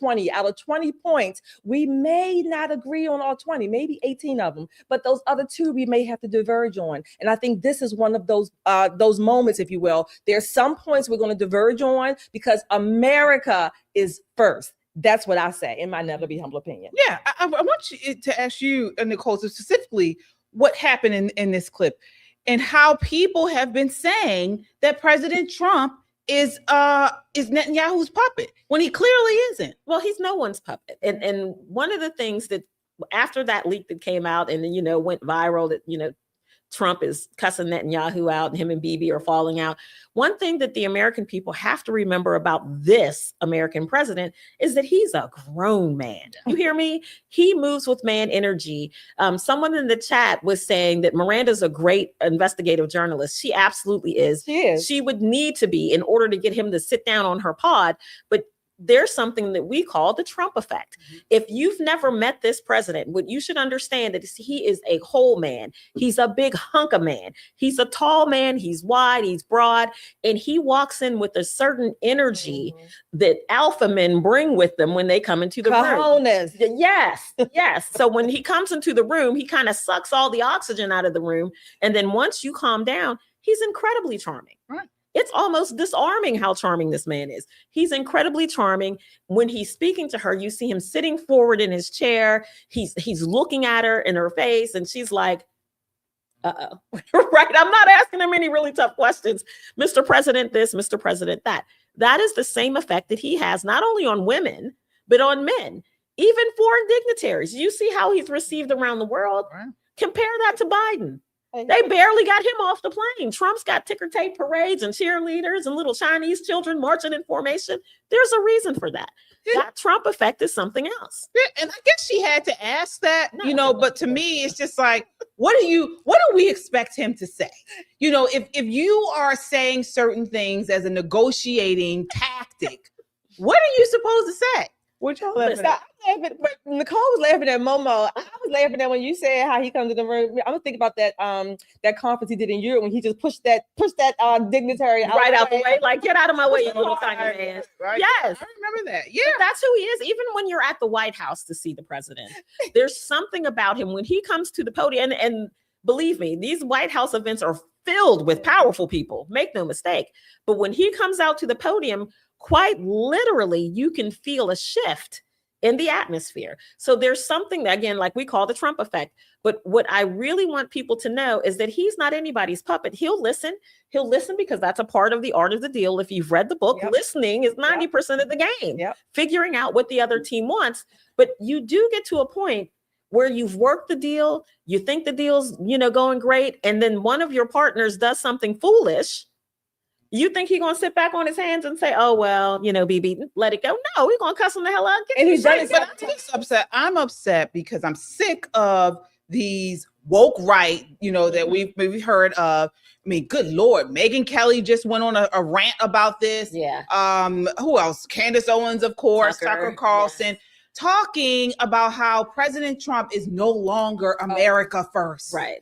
20 points, we may not agree on all 20, maybe 18 of them. But those other 2 we may have to diverge on. And I think this is one of those moments, if you will. There's some points we're going to diverge on because America is first. That's what I say, in my never be humble opinion. Yeah, I want you to ask you, Nicole, specifically what happened in this clip. And how people have been saying that President Trump is Netanyahu's puppet when he clearly isn't. Well, he's no one's puppet. And one of the things that after that leak that came out and then, went viral that, Trump is cussing Netanyahu out and him and Bibi are falling out. One thing that the American people have to remember about this American president is that he's a grown man. You hear me? He moves with man energy. Someone in the chat was saying that Miranda's a great investigative journalist. She absolutely is. She is. She would need to be in order to get him to sit down on her pod. But there's something that we call the Trump effect. If you've never met this president, what you should understand that he is a whole man. He's a big hunk of man. He's a tall man. He's wide. He's broad. And he walks in with a certain energy that alpha men bring with them when they come into the room. Yes, yes. So when he comes into the room, he kind of sucks all the oxygen out of the room. And then once you calm down, he's incredibly charming. Right. It's almost disarming how charming this man is. He's incredibly charming. When he's speaking to her, you see him sitting forward in his chair. He's looking at her in her face, and she's like, uh-oh. Right? I'm not asking him any really tough questions. Mr. President this, Mr. President that. That is the same effect that he has, not only on women, but on men, even foreign dignitaries. You see how he's received around the world? Right. Compare that to Biden. They barely got him off the plane. Trump's got ticker tape parades and cheerleaders and little Chinese children marching in formation. There's a reason for that. That Trump effect is something else. Yeah, and I guess she had to ask that, but to me, it's just like, what do we expect him to say? If you are saying certain things as a negotiating tactic, what are you supposed to say? What y'all laughing at? But Nicole was laughing at Momo. I was laughing at when you said how he comes to the room. I'm thinking about that conference he did in Europe when he just pushed that dignitary out the way. Like, get out of my way, you little tiny man. Right? Yes, I remember that. Yeah, but that's who he is. Even when you're at the White House to see the president, there's something about him when he comes to the podium. And believe me, these White House events are filled with powerful people. Make no mistake. But when he comes out to the podium, quite literally, you can feel a shift in the atmosphere. So there's something that, again, like we call the Trump effect. But what I really want people to know is that he's not anybody's puppet. He'll listen because that's a part of the art of the deal. If you've read the book, listening is 90% of the game, figuring out what the other team wants. But you do get to a point where you've worked the deal, you think the deal's, going great, and then one of your partners does something foolish. You think he's going to sit back on his hands and say, oh, well, BB, let it go? No, he's going to cuss him the hell out. And he's done it. But I'm just upset. I'm upset because I'm sick of these woke right, that we've heard of. I mean, good Lord, Megyn Kelly just went on a rant about this. Yeah. Who else? Candace Owens, of course, Tucker Carlson. Talking about how President Trump is no longer America first. Right.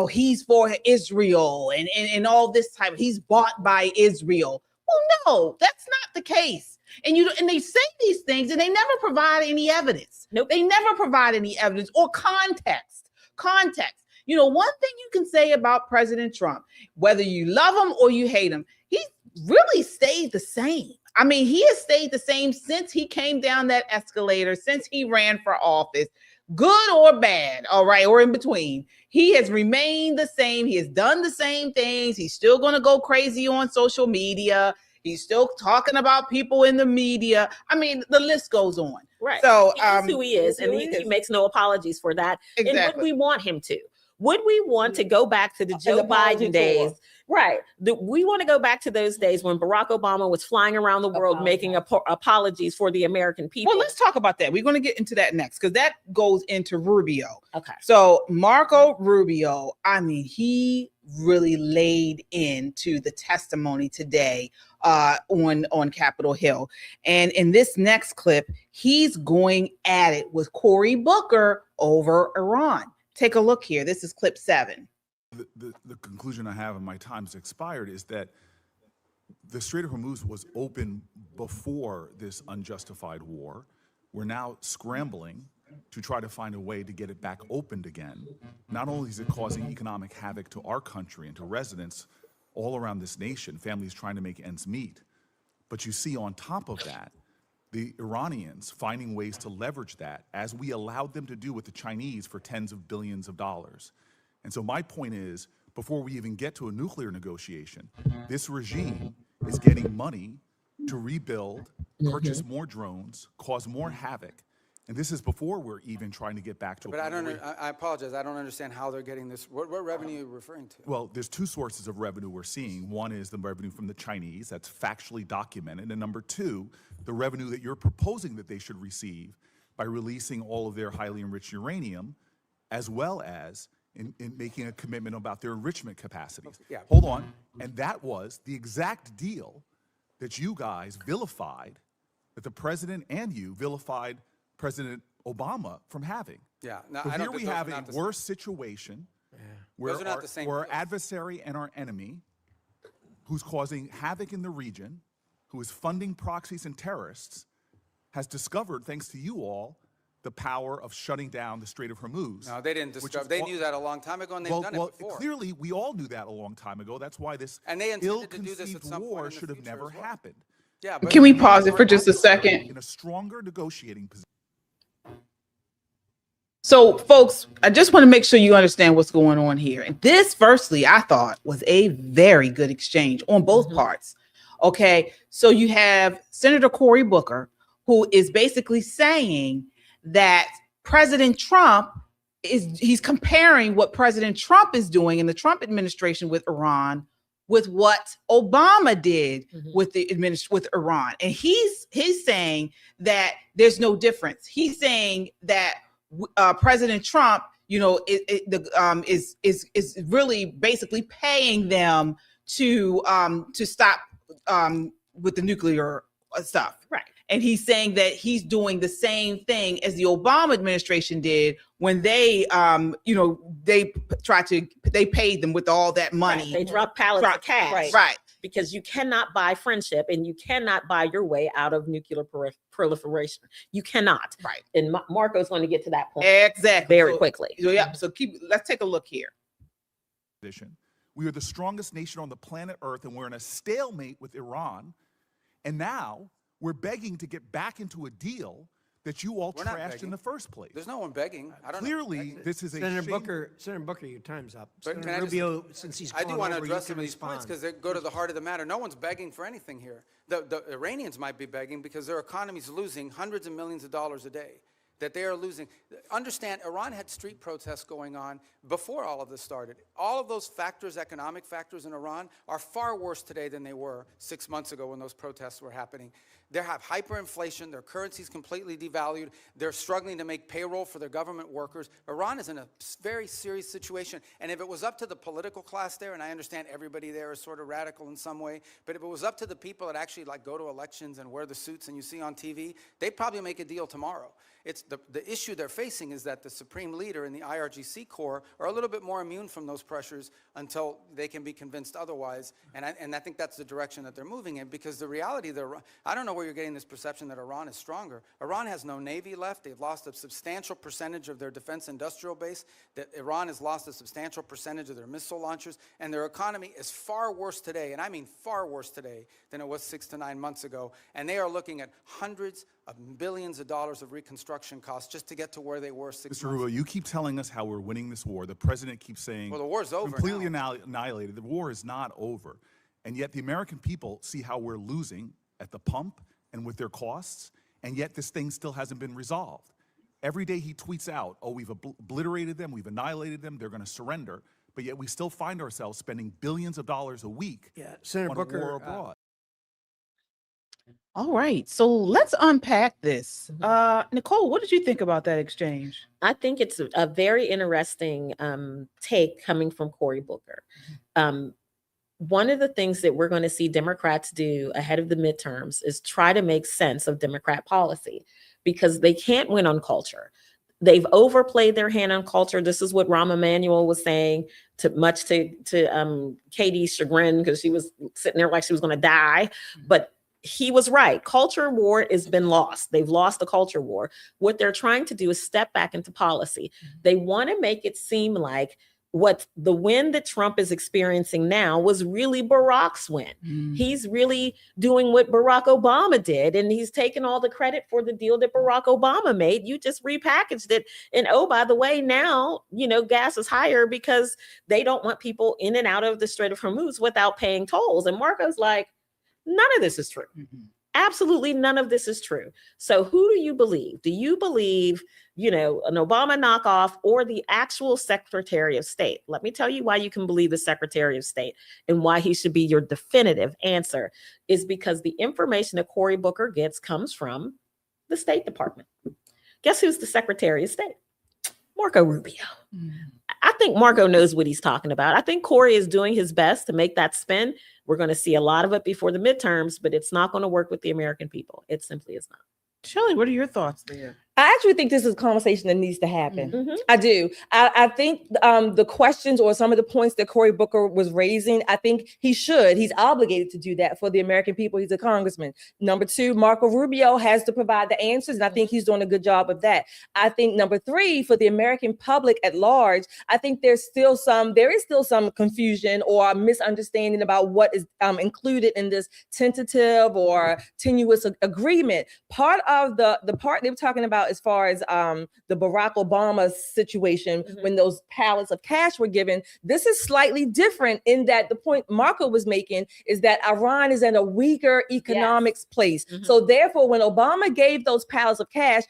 He's for Israel and all this type. He's bought by Israel. Well, no, that's not the case. And they say these things and they never provide any evidence. Nope. They never provide any evidence or context. One thing you can say about President Trump, whether you love him or you hate him, he really stayed the same. I mean, he has stayed the same since he came down that escalator, since he ran for office, good or bad, all right, or in between. He has remained the same. He has done the same things. He's still going to go crazy on social media. He's still talking about people in the media. I mean, the list goes on. Right. So that's who he is, and he makes no apologies for that. Exactly. And would we want him to? Would we want to go back to the Joe Biden days? Right. We want to go back to those days when Barack Obama was flying around the world making apologies for the American people. Well, let's talk about that. We're going to get into that next because that goes into Rubio. Okay. So Marco Rubio, I mean, he really laid into the testimony today on Capitol Hill. And in this next clip, he's going at it with Cory Booker over Iran. Take a look here. This is clip 7. The conclusion I have, and my time's expired, is that the Strait of Hormuz was open before this unjustified war. We're now scrambling to try to find a way to get it back opened again. Not only is it causing economic havoc to our country and to residents all around this nation, families trying to make ends meet, but you see on top of that, the Iranians finding ways to leverage that, as we allowed them to do with the Chinese for tens of billions of dollars. And so my point is, before we even get to a nuclear negotiation, this regime is getting money to rebuild, purchase more drones, cause more havoc. And this is before we're even trying to get back to. But I apologize. I don't understand how they're getting this. What revenue are you referring to? Well, there's two sources of revenue we're seeing. One is the revenue from the Chinese, that's factually documented. And number two, the revenue that you're proposing that they should receive by releasing all of their highly enriched uranium, as well as in making a commitment about their enrichment capacities. Yeah. Hold on. And that was the exact deal that you guys vilified, that the president and you vilified President Obama from having. Yeah. No, So I here don't we think those have are a not the same. worse situation where Those are not the same our deals. adversary and our enemy, who's causing havoc in the region, who is funding proxies and terrorists, has discovered, thanks to you all, the power of shutting down the Strait of Hormuz. No, they didn't which discover. is They all- knew that a long time ago, and they've done it before. Clearly, we all knew that a long time ago. That's why this And they intended to do this at ill-conceived some point war in the should have future never as well. happened. Yeah, but Can we pause it for just a second? In a stronger negotiating position. So, folks, I just want to make sure you understand what's going on here. And this, firstly, I thought was a very good exchange on both parts. Okay. So you have Senator Cory Booker, who is basically saying that President Trump he's comparing what President Trump is doing in the Trump administration with Iran with what Obama did with the with Iran. And he's saying that there's no difference. He's saying that President Trump, you know, is really basically paying them to stop with the nuclear stuff. Right. And he's saying that he's doing the same thing as the Obama administration did when they, you know, they paid them with all that money. Right. They dropped pallets of cash. Right. Because you cannot buy friendship and you cannot buy your way out of nuclear proliferation. You cannot. Right. And Marco's going to get to that point exactly very quickly. So yeah. So let's take a look here. We are the strongest nation on the planet Earth, and we're in a stalemate with Iran. And now we're begging to get back into a deal that you all We're not trashed begging. in the first place. There's no one begging. I don't Clearly, know. this is a Senator shame. Senator Booker, your time's up. But Senator can I just- Rubio, since he's I do gone want to over, you address can some of these points respond. because they go to the heart of the matter. No one's begging for anything here. The Iranians might be begging because their economy's losing hundreds of millions of dollars a day. That they are losing. Understand, Iran had street protests going on before all of this started. All of those factors, economic factors in Iran, are far worse today than they were 6 months ago when those protests were happening. They have hyperinflation. Their currency's completely devalued. They're struggling to make payroll for their government workers. Iran is in a very serious situation. And if it was up to the political class there, and I understand everybody there is sort of radical in some way, but if it was up to the people that actually like go to elections and wear the suits and you see on TV, they'd probably make a deal tomorrow. It's the issue they're facing is that the supreme leader and the IRGC Corps are a little bit more immune from those pressures until they can be convinced otherwise. And I think that's the direction that they're moving in, because the reality, I don't know where you're getting this perception that Iran is stronger. Iran has no navy left. They've lost a substantial percentage of their defense industrial base. That Iran has lost a substantial percentage of their missile launchers, and their economy is far worse today, and I mean far worse today, than it was 6 to 9 months ago. And they are looking at hundreds of billions of dollars of reconstruction costs just to get to where they were 6 months Mr. Rubio, you keep telling us how we're winning this war. The president keeps saying, well, the war's over completely now. annihilated. The war is not over. And yet the American people see how we're losing at the pump and with their costs, and yet this thing still hasn't been resolved. Every day he tweets out, oh, we've obliterated them, we've annihilated them, they're going to surrender, but yet we still find ourselves spending billions of dollars a week Senator on Booker, a war abroad. All right. So let's unpack this. Nicole, what did you think about that exchange? I think it's a very interesting take coming from Cory Booker. One of the things that we're going to see Democrats do ahead of the midterms is try to make sense of Democrat policy, because they can't win on culture. They've overplayed their hand on culture. This is what Rahm Emanuel was saying, much to Katie's chagrin, because she was sitting there like she was going to die. But he was right. Culture war has been lost. They've lost the culture war. What they're trying to do is step back into policy. They want to make it seem like what the win that Trump is experiencing now was really Barack's win. He's really doing what Barack Obama did, and he's taking all the credit for the deal that Barack Obama made. You just repackaged it. And oh, by the way, now, you know, gas is higher because they don't want people in and out of the Strait of Hormuz without paying tolls. And Marco's like, none of this is true. Absolutely none of this is true. So who do you believe? Do you believe, an Obama knockoff or the actual Secretary of State? Let me tell you why you can believe the Secretary of State and why he should be your definitive answer is because the information that Cory Booker gets comes from the State Department. Guess who's the Secretary of State? Marco Rubio. I think Marco knows what he's talking about. I think Cory is doing his best to make that spin. We're going to see a lot of it before the midterms, but it's not going to work with the American people. It simply is not. Shelley, what are your thoughts there? I actually think this is a conversation that needs to happen. I do. I think the questions or some of the points that Cory Booker was raising, I think he's obligated to do that for the American people. He's a congressman. Number two, Marco Rubio has to provide the answers, and I think he's doing a good job of that. I think number three, for the American public at large, I think there is still some confusion or misunderstanding about what is included in this tentative or tenuous agreement. Part of the part they were talking about as far as the Barack Obama situation, when those pallets of cash were given, this is slightly different in that the point Marco was making is that Iran is in a weaker economics place. So therefore, when Obama gave those pallets of cash,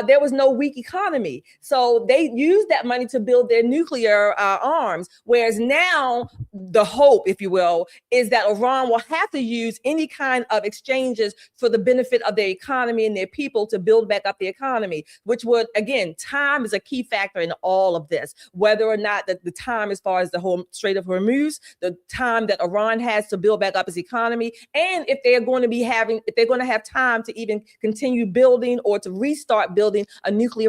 there was no weak economy. So they used that money to build their nuclear arms. Whereas now the hope, if you will, is that Iran will have to use any kind of exchanges for the benefit of their economy and their people to build back up the economy, which would, again, time is a key factor in all of this, whether or not the time as far as the whole Strait of Hormuz, the time that Iran has to build back up its economy, and if they're going to have time to even continue building or to restart building a nuclear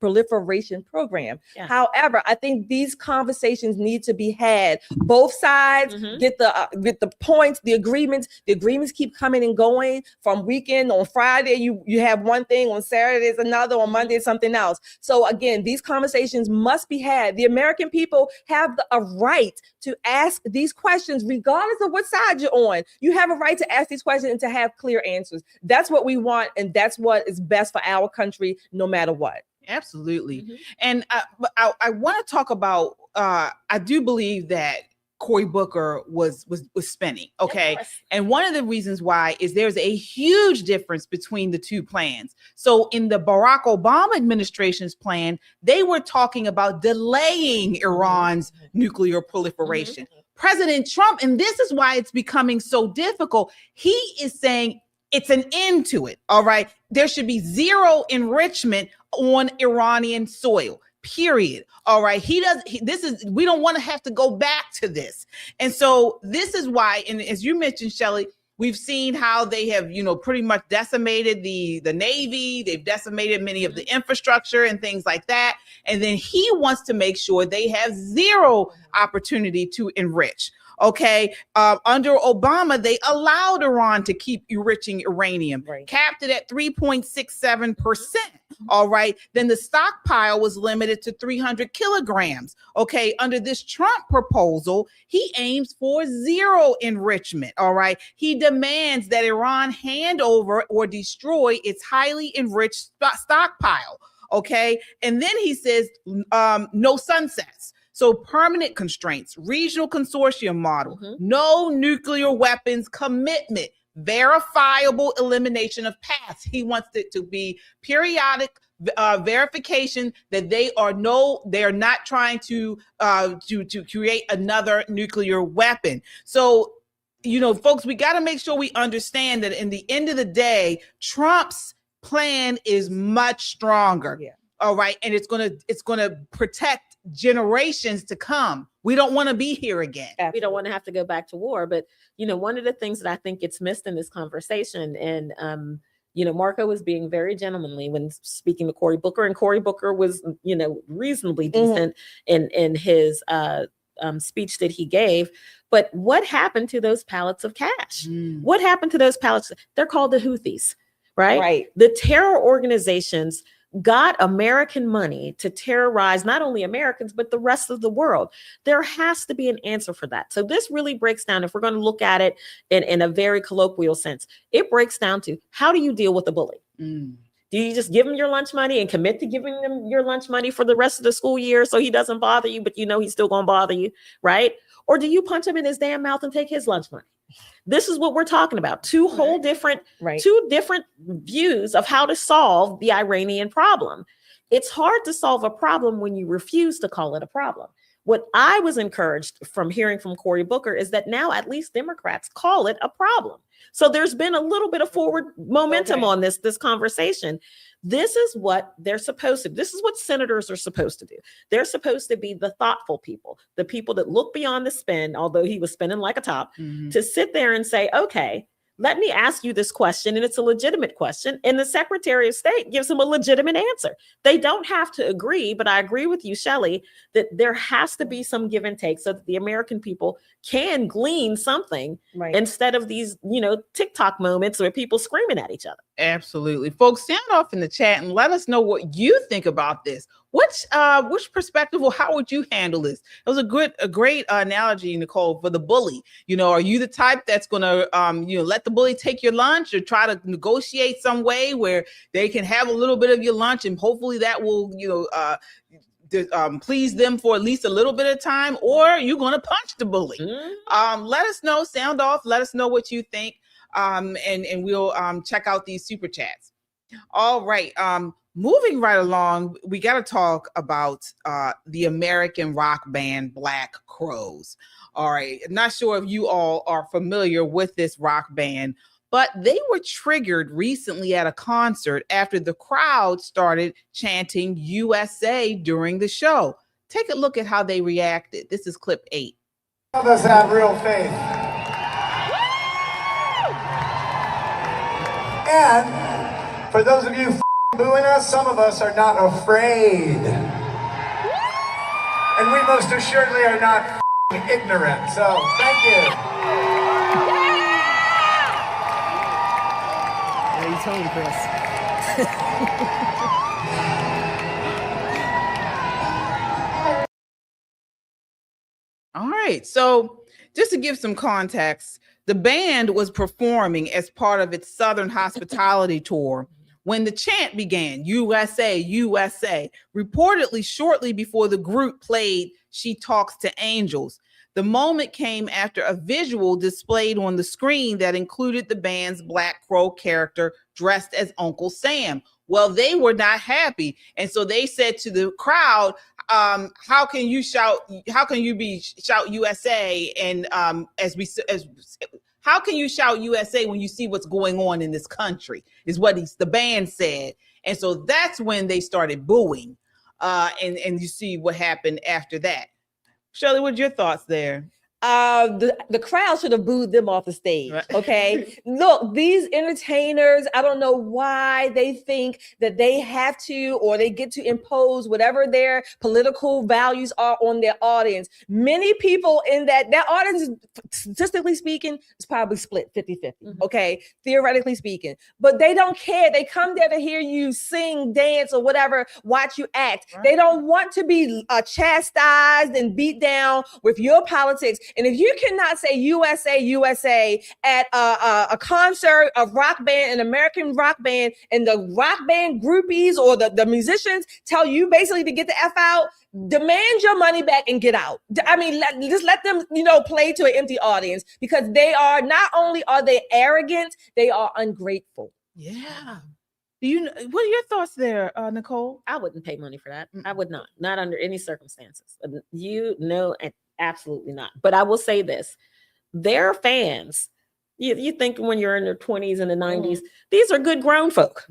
proliferation program. However, I think these conversations need to be had. Both sides get the points, the agreements. The agreements keep coming and going. From weekend on Friday, you have one thing, on Saturday is another, on Monday is something else. So again, these conversations must be had. The American people have a right to ask these questions, regardless of what side you're on. You have a right to ask these questions and to have clear answers. That's what we want, and that's what is best for our country, no matter what. Absolutely. And I want to talk about, I do believe that Cory Booker was spinning. Okay. And one of the reasons why is there's a huge difference between the two plans. So in the Barack Obama administration's plan, they were talking about delaying Iran's nuclear proliferation. President Trump, and this is why it's becoming so difficult, he is saying it's an end to it. All right. There should be zero enrichment on Iranian soil, period. All right. We don't want to have to go back to this. And so this is why, and as you mentioned, Shelley, we've seen how they have, pretty much decimated the Navy. They've decimated many of the infrastructure and things like that. And then he wants to make sure they have zero opportunity to enrich. Okay. Under Obama, they allowed Iran to keep enriching uranium, capped it at 3.67%. All right. Then the stockpile was limited to 300 kilograms. Okay. Under this Trump proposal, he aims for zero enrichment. All right. He demands that Iran hand over or destroy its highly enriched stockpile. Okay. And then he says no sunsets. So permanent constraints, regional consortium model, no nuclear weapons commitment, verifiable elimination of paths. He wants it to be periodic verification that they are not trying to create another nuclear weapon. So, folks, we got to make sure we understand that in the end of the day, Trump's plan is much stronger. All right. And it's going to protect generations to come. We don't want to be here again. We don't want to have to go back to war. But, one of the things that I think gets missed in this conversation, and, Marco was being very gentlemanly when speaking to Cory Booker, and Cory Booker was, reasonably decent in his speech that he gave. But what happened to those pallets of cash? What happened to those pallets? They're called the Houthis, right? The terror organizations got American money to terrorize not only Americans, but the rest of the world. There has to be an answer for that. So this really breaks down, if we're going to look at it in a very colloquial sense, it breaks down to, how do you deal with the bully? Do you just give him your lunch money and commit to giving him your lunch money for the rest of the school year so he doesn't bother you, but he's still going to bother you, right? Or do you punch him in his damn mouth and take his lunch money? This is what we're talking about. Two different views of how to solve the Iranian problem. It's hard to solve a problem when you refuse to call it a problem. What I was encouraged from hearing from Cory Booker is that now at least Democrats call it a problem. So there's been a little bit of forward momentum on this conversation. This is what they're supposed to do. This is what senators are supposed to do. They're supposed to be the thoughtful people, the people that look beyond the spin, although he was spinning like a top, to sit there and say, okay, let me ask you this question, and it's a legitimate question, and the Secretary of State gives him a legitimate answer. They don't have to agree, but I agree with you, Shelley, that there has to be some give and take so that the American people can glean something instead of these, TikTok moments where people screaming at each other. Absolutely. Folks, sound off in the chat and let us know what you think about this. Which perspective or how would you handle this? It was a great analogy, Nicole, for the bully. Are you the type that's going to, let the bully take your lunch or try to negotiate some way where they can have a little bit of your lunch and hopefully that will, please them for at least a little bit of time, or you're going to punch the bully? Let us know, sound off. Let us know what you think. And we'll check out these super chats. All right. Moving right along, we got to talk about the American rock band Black Crowes. All right. I'm not sure if you all are familiar with this rock band, but they were triggered recently at a concert after the crowd started chanting USA during the show. Take a look at how they reacted. This is clip 8. Some of us have real faith. And for those of you booing us, some of us are not afraid. And we most assuredly are not ignorant. So, thank you. What are you telling Chris? All right. So just to give some context, the band was performing as part of its Southern Hospitality Tour when the chant began, USA, USA, reportedly shortly before the group played She Talks to Angels. The moment came after a visual displayed on the screen that included the band's Black Crow character dressed as Uncle Sam. Well, they were not happy. And so they said to the crowd, how can you shout USA? And how can you shout USA when you see what's going on in this country, is what the band said. And so that's when they started booing. And you see what happened after that. Shirley, what's your thoughts there? The crowd should have booed them off the stage. Okay. Look, these entertainers, I don't know why they think that they have to, or they get to impose whatever their political values are on their audience. Many people in that audience, statistically speaking, is probably split 50-50. Okay. Theoretically speaking, but they don't care. They come there to hear you sing, dance, or whatever, watch you act. They don't want to be chastised and beat down with your politics. And if you cannot say USA, USA at a concert, a rock band, an American rock band, and the rock band groupies or the musicians tell you basically to get the F out, demand your money back and get out. I mean, just let them, play to an empty audience, because they are, not only are they arrogant, they are ungrateful. Yeah. What are your thoughts there, Nicole? I wouldn't pay money for that. I would not under any circumstances. Absolutely not. But I will say this, their fans, you think when you're in their 20s and the 90s, these are good grown folk.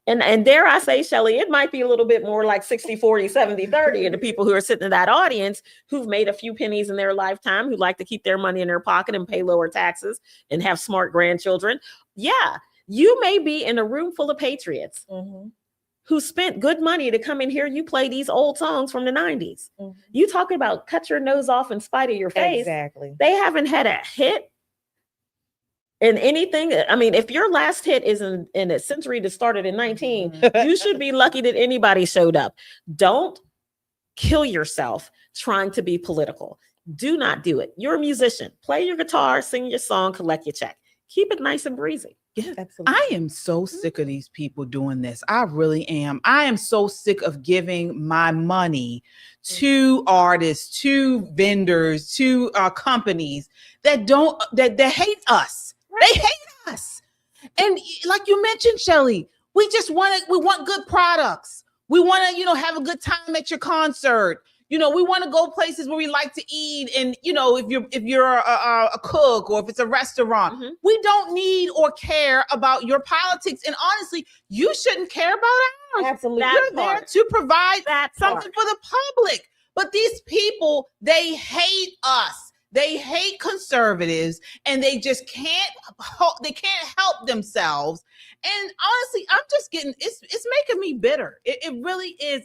And dare I say, Shelley, it might be a little bit more like 60-40, 70-30, and the people who are sitting in that audience who've made a few pennies in their lifetime, who like to keep their money in their pocket and pay lower taxes and have smart grandchildren. Yeah, you may be in a room full of patriots who spent good money to come and hear you play these old songs from the 90s. You talking about cut your nose off in spite of your face. Exactly. They haven't had a hit in anything. I mean, if your last hit is in a century that started in 19, you should be lucky that anybody showed up. Don't kill yourself trying to be political. Do not do it. You're a musician. Play your guitar, sing your song, collect your check. Keep it nice and breezy. Yeah, absolutely. I am so sick of these people doing this. I really am. I am so sick of giving my money to artists, to vendors, to companies that hate us. They hate us. And like you mentioned, Shelly, we want good products. We want to, have a good time at your concert. We want to go places where we like to eat. And, if you're a cook or if it's a restaurant, we don't need or care about your politics. And honestly, you shouldn't care about ours. Absolutely. You're there to provide something for the public. But these people, they hate us. They hate conservatives, and they just can't help themselves. And honestly, I'm just it's making me bitter. It really is.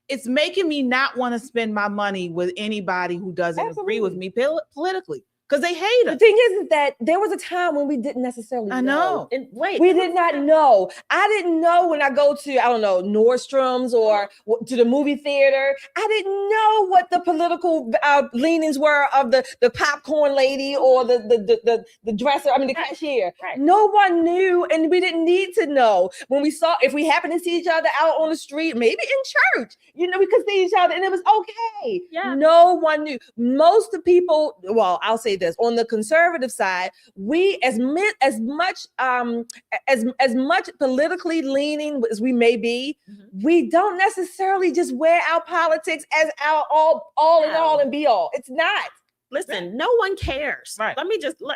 It's making me not want to spend my money with anybody who doesn't agree with me politically, because they hate us. The thing is that there was a time when we didn't necessarily know. And wait, we did not know. I didn't know when I go to, I don't know, Nordstrom's or to the movie theater. I didn't know what the political leanings were of the popcorn lady or the dresser. I mean, the cashier. Right. No one knew, and we didn't need to know. When we saw, if we happened to see each other out on the street, maybe in church, we could see each other, and it was okay. Yeah. No one knew. Most of the people, well, I'll say this, on the conservative side, we as much politically leaning as we may be, we don't necessarily just wear our politics as our all in all and be all. It's not. Listen, no one cares. Right.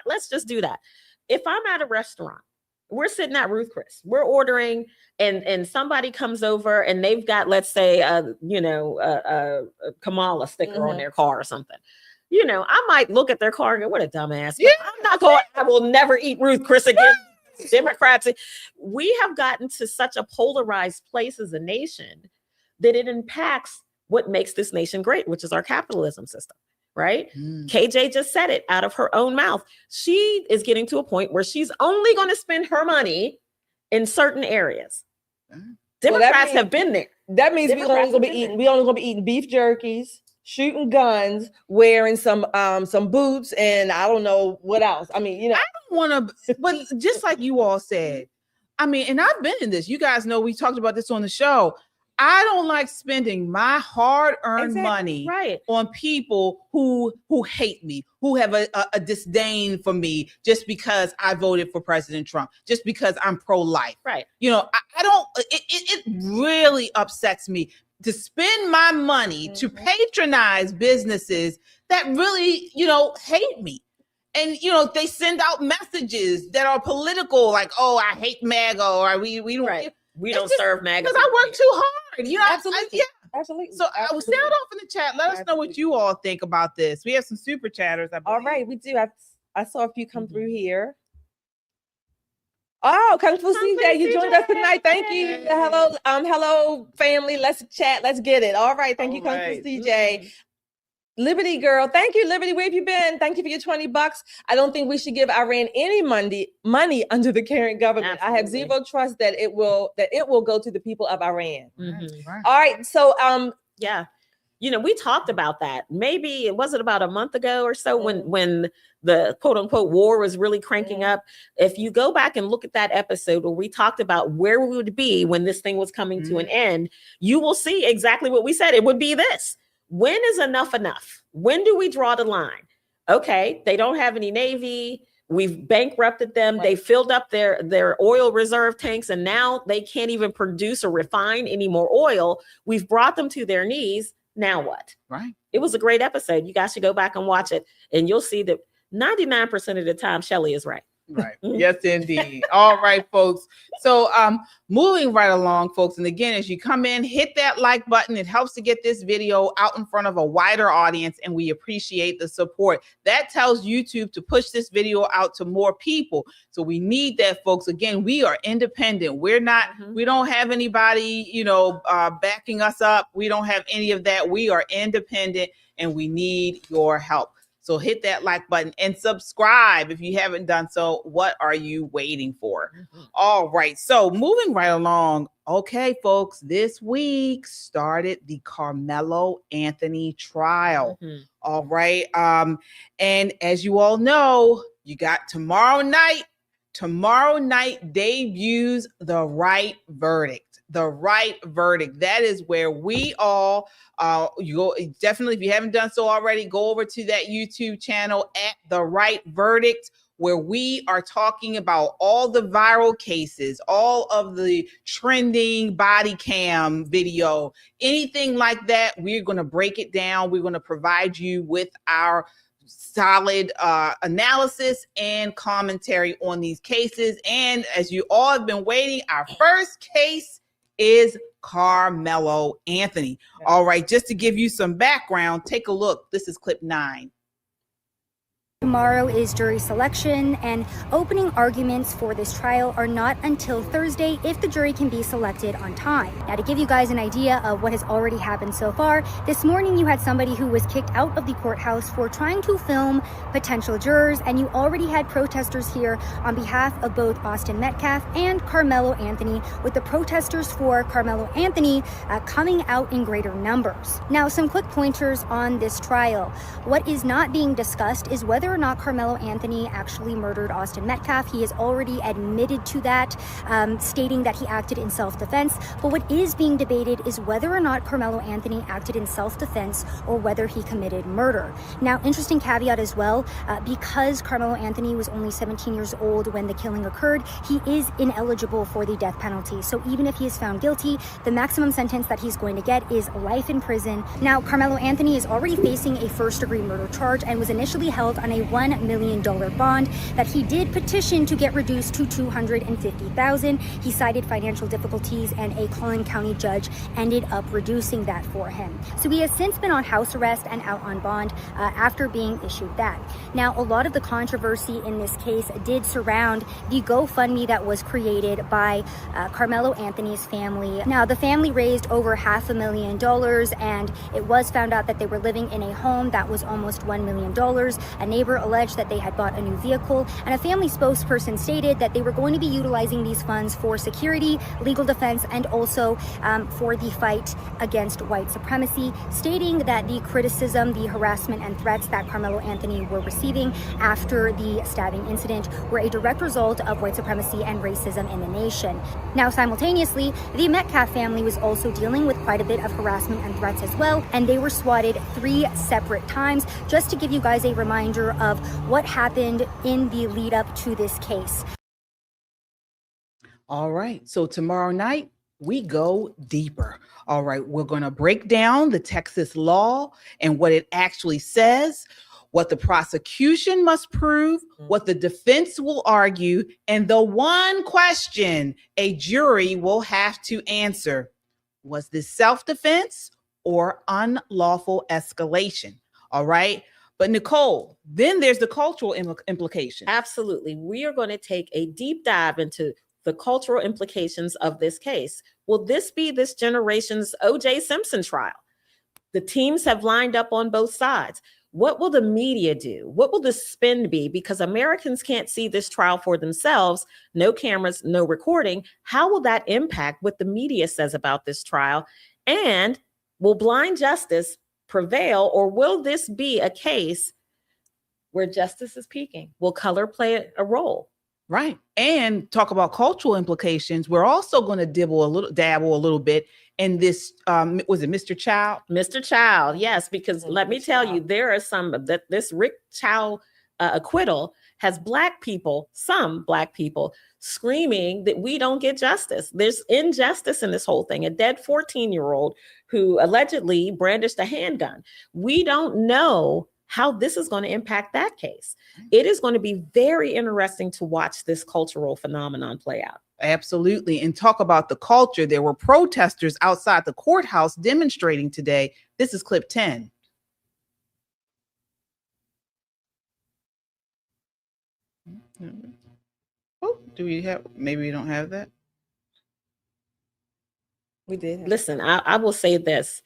Let's just do that. If I'm at a restaurant, we're sitting at Ruth Chris, we're ordering, and somebody comes over and they've got, let's say, a Kamala sticker on their car or something. I might look at their car and go, what a dumbass. Yeah. I'm not going, I will never eat Ruth Chris again. Democrats. We have gotten to such a polarized place as a nation that it impacts what makes this nation great, which is our capitalism system, right? KJ just said it out of her own mouth. She is getting to a point where she's only going to spend her money in certain areas. Democrats have been there. That means we only gonna be eating beef jerkies, shooting guns, wearing some boots, and I don't know what else. I mean, I don't want to, but just like you all said, I mean, and I've been in this. You guys know we talked about this on the show. I don't like spending my hard-earned money on people who hate me, who have a disdain for me just because I voted for President Trump, just because I'm pro-life. Right. I don't. It really upsets me to spend my money to patronize businesses that really, hate me. And, they send out messages that are political, like, oh, I hate MAGA, or we don't. We don't serve MAGA. Because I work too hard. Absolutely. Absolutely. So I will sound off in the chat. Let us know what you all think about this. We have some super chatters. All right, we do. I saw a few come through here. Oh, Kung Fu CJ, you joined us tonight. Thank you. Hello, family. Let's chat. Let's get it. All right. Thank you, Kung Fu CJ. Liberty girl, thank you, Liberty. Where have you been? Thank you for your $20. I don't think we should give Iran any money under the current government. Absolutely. I have zero trust that it will go to the people of Iran. Right. All right, so yeah, we talked about that. Maybe it wasn't about a month ago or so when the quote unquote war was really cranking up. If you go back and look at that episode where we talked about where we would be when this thing was coming to an end, you will see exactly what we said. It would be this. When is enough enough? When do we draw the line? Okay, they don't have any Navy. We've bankrupted them. They filled up their oil reserve tanks, and now they can't even produce or refine any more oil. We've brought them to their knees. Now what? Right. It was a great episode. You guys should go back and watch it, and you'll see that 99% of the time, Shelley is right. Right. Yes, indeed. All right, folks. So moving right along, folks. And again, as you come in, hit that like button. It helps to get this video out in front of a wider audience, and we appreciate the support. That tells YouTube to push this video out to more people. So we need that, folks. Again, we are independent. We're not, we don't have anybody, backing us up. We don't have any of that. We are independent, and we need your help. So hit that like button and subscribe if you haven't done so. What are you waiting for? All right. So moving right along. Okay, folks, this week started the Carmelo Anthony trial. All right. And as you all know, you got tomorrow night Tomorrow night debuts The Right Verdict. The Right Verdict. That is where we all, you go, definitely, if you haven't done so already, go over to that YouTube channel at The Right Verdict, where we are talking about all the viral cases, all of the trending body cam video, anything like that. We're going to break it down. We're going to provide you with our solid analysis and commentary on these cases. And as you all have been waiting, our first case is Carmelo Anthony. All right, just to give you some background, take a look. This is clip 9. Tomorrow is jury selection, and opening arguments for this trial are not until Thursday if the jury can be selected on time. Now, to give you guys an idea of what has already happened so far, this morning you had somebody who was kicked out of the courthouse for trying to film potential jurors, and you already had protesters here on behalf of both Austin Metcalf and Carmelo Anthony, with the protesters for Carmelo Anthony coming out in greater numbers. Now, some quick pointers on this trial. What is not being discussed is whether or not Carmelo Anthony actually murdered Austin Metcalf. He has already admitted to that, stating that he acted in self-defense. But what is being debated is whether or not Carmelo Anthony acted in self-defense or whether he committed murder. Now, interesting caveat as well, because Carmelo Anthony was only 17 years old when the killing occurred, he is ineligible for the death penalty. So even if he is found guilty, the maximum sentence that he's going to get is life in prison. Now, Carmelo Anthony is already facing a first-degree murder charge and was initially held on a $1 million bond that he did petition to get reduced to $250,000. He cited financial difficulties, and a Collin County judge ended up reducing that for him. So he has since been on house arrest and out on bond after being issued that. Now, a lot of the controversy in this case did surround the GoFundMe that was created by Carmelo Anthony's family. Now, the family raised over $500,000, and it was found out that they were living in a home that was almost $1 million. A neighbor alleged that they had bought a new vehicle, and a family spokesperson stated that they were going to be utilizing these funds for security, legal defense, and also for the fight against white supremacy, stating that the criticism, the harassment, and threats that Carmelo Anthony were receiving after the stabbing incident were a direct result of white supremacy and racism in the nation. Now, simultaneously, the Metcalf family was also dealing with quite a bit of harassment and threats as well, and they were swatted 3 separate times. Just to give you guys a reminder of what happened in the lead up to this case. All right, so tomorrow night we go deeper. All right, we're going to break down the Texas law and what it actually says, what the prosecution must prove, what the defense will argue, and the one question a jury will have to answer: was this self-defense or unlawful escalation? All right. But Nicole, then there's the cultural implications. Absolutely. We are going to take a deep dive into the cultural implications of this case. Will this be this generation's O.J. Simpson trial? The teams have lined up on both sides. What will the media do? What will the spin be? Because Americans can't see this trial for themselves. No cameras, no recording. How will that impact what the media says about this trial? And will blind justice prevail, or will this be a case where justice is peaking? Will color play a role? Right. And talk about cultural implications. We're also going to dabble a little bit in this. Was it Mr. Child? Mr. Child, yes, because let me tell you, there are some that this Rick Child acquittal has some black people screaming that we don't get justice. There's injustice in this whole thing. A dead 14-year-old who allegedly brandished a handgun. We don't know how this is going to impact that case. It is going to be very interesting to watch this cultural phenomenon play out. Absolutely. And talk about the culture. There were protesters outside the courthouse demonstrating today. This is clip 10. Oh, maybe we don't have that. We did. Listen, I will say this,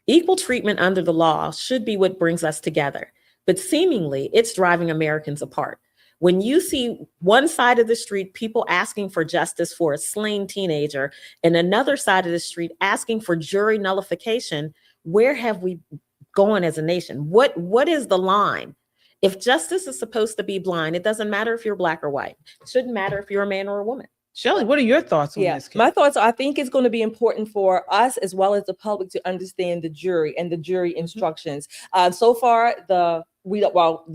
equal treatment under the law should be what brings us together, but seemingly it's driving Americans apart. When you see one side of the street, people asking for justice for a slain teenager, and another side of the street asking for jury nullification, where have we gone as a nation? What is the line? If justice is supposed to be blind, it doesn't matter if you're black or white. It shouldn't matter if you're a man or a woman. Shelley, what are your thoughts on this case? My thoughts are, I think it's going to be important for us as well as the public to understand the jury and the jury instructions. So far, the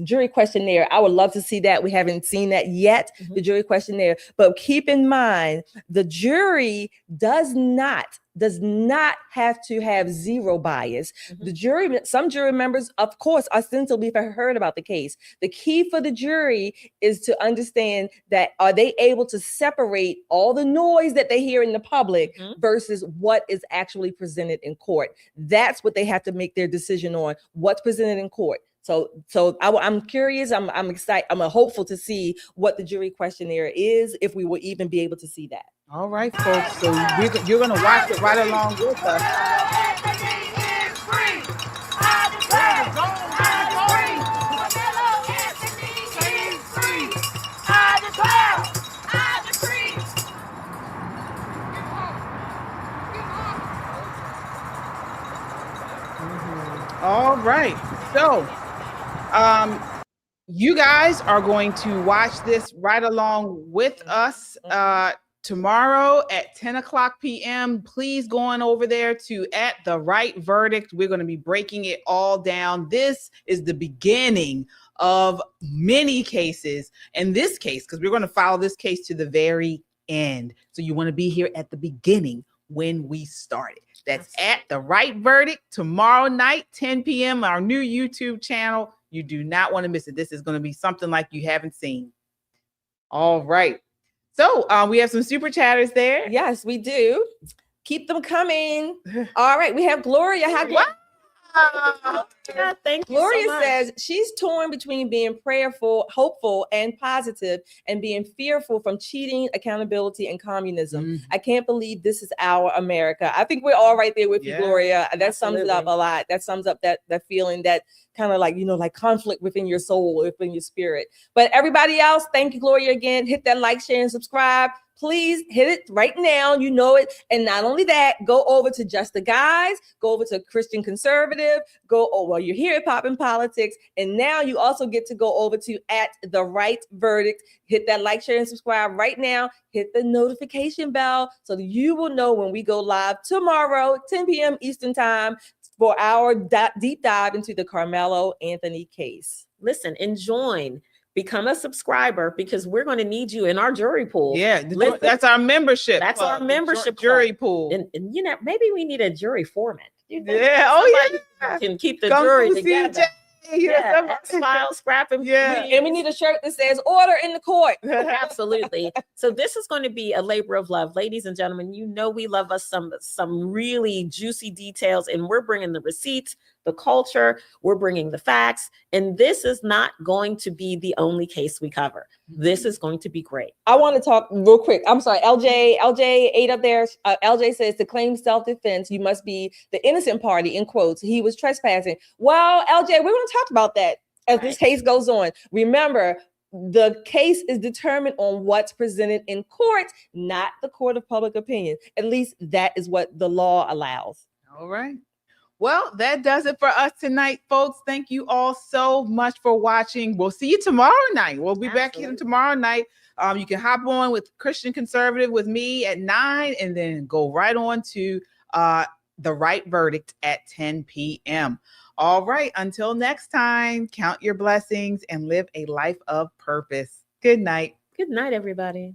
jury questionnaire, I would love to see that. We haven't seen that yet, the jury questionnaire. But keep in mind, the jury does not have to have zero bias. The jury, some jury members, of course, ostensibly have heard about the case. The key for the jury is to understand that are they able to separate all the noise that they hear in the public versus what is actually presented in court. That's what they have to make their decision on, what's presented in court. So I'm curious. I'm excited. I'm hopeful to see what the jury questionnaire is, if we will even be able to see that. All right, folks. So you're going to watch it right along with us. All right. So, you guys are going to watch this right along with us tomorrow at 10 o'clock p.m. Please go on over there to @TheRightVerdict. We're going to be breaking it all down. This is the beginning of many cases. In this case, because we're going to follow this case to the very end. So you want to be here at the beginning when we started. That's @TheRightVerdict tomorrow night, 10 p.m. our new YouTube channel. You do not want to miss it. This is going to be something like you haven't seen. All right. So we have some super chatters there. Yes, we do. Keep them coming. All right. We have Gloria. Yeah, thank you. Gloria so much. says she's torn between being prayerful, hopeful, and positive, and being fearful from cheating, accountability, and communism. I can't believe this is our America. I think we're all right there with you, Gloria. That sums it up a lot. That sums up that feeling, that kind of like, like conflict within your soul, within your spirit. But everybody else, thank you, Gloria, again. Hit that like, share, and subscribe. Please hit it right now. You know it. And not only that, go over to Just the Guys, go over to Christian Conservative, you're here at Poppin' Politics. And now you also get to go over to @TheRightVerdict. Hit that like, share, and subscribe right now. Hit the notification bell so that you will know when we go live tomorrow, 10 p.m. Eastern Time, for our deep dive into the Carmelo Anthony case. Listen and join. Become a subscriber, because we're going to need you in our jury pool. Yeah, that's our membership. That's our membership jury pool. And maybe we need a jury foreman. Can keep the Come jury to together. Yeah, X-Files, scrapping. And we need a shirt that says "Order in the Court." Absolutely. So this is going to be a labor of love, ladies and gentlemen. We love us some really juicy details, and we're bringing the receipts, the culture, we're bringing the facts, and this is not going to be the only case we cover. This is going to be great. I want to talk real quick. I'm sorry, LJ 8 up there. LJ says, to claim self-defense, you must be the innocent party, in quotes. He was trespassing. Well, LJ, we're going to talk about that as this case goes on. Remember, the case is determined on what's presented in court, not the court of public opinion. At least that is what the law allows. All right. Well, that does it for us tonight, folks. Thank you all so much for watching. We'll see you tomorrow night. We'll be back here tomorrow night. You can hop on with Christian Conservative with me at 9, and then go right on to The Right Verdict at 10 p.m. All right. Until next time, count your blessings and live a life of purpose. Good night. Good night, everybody.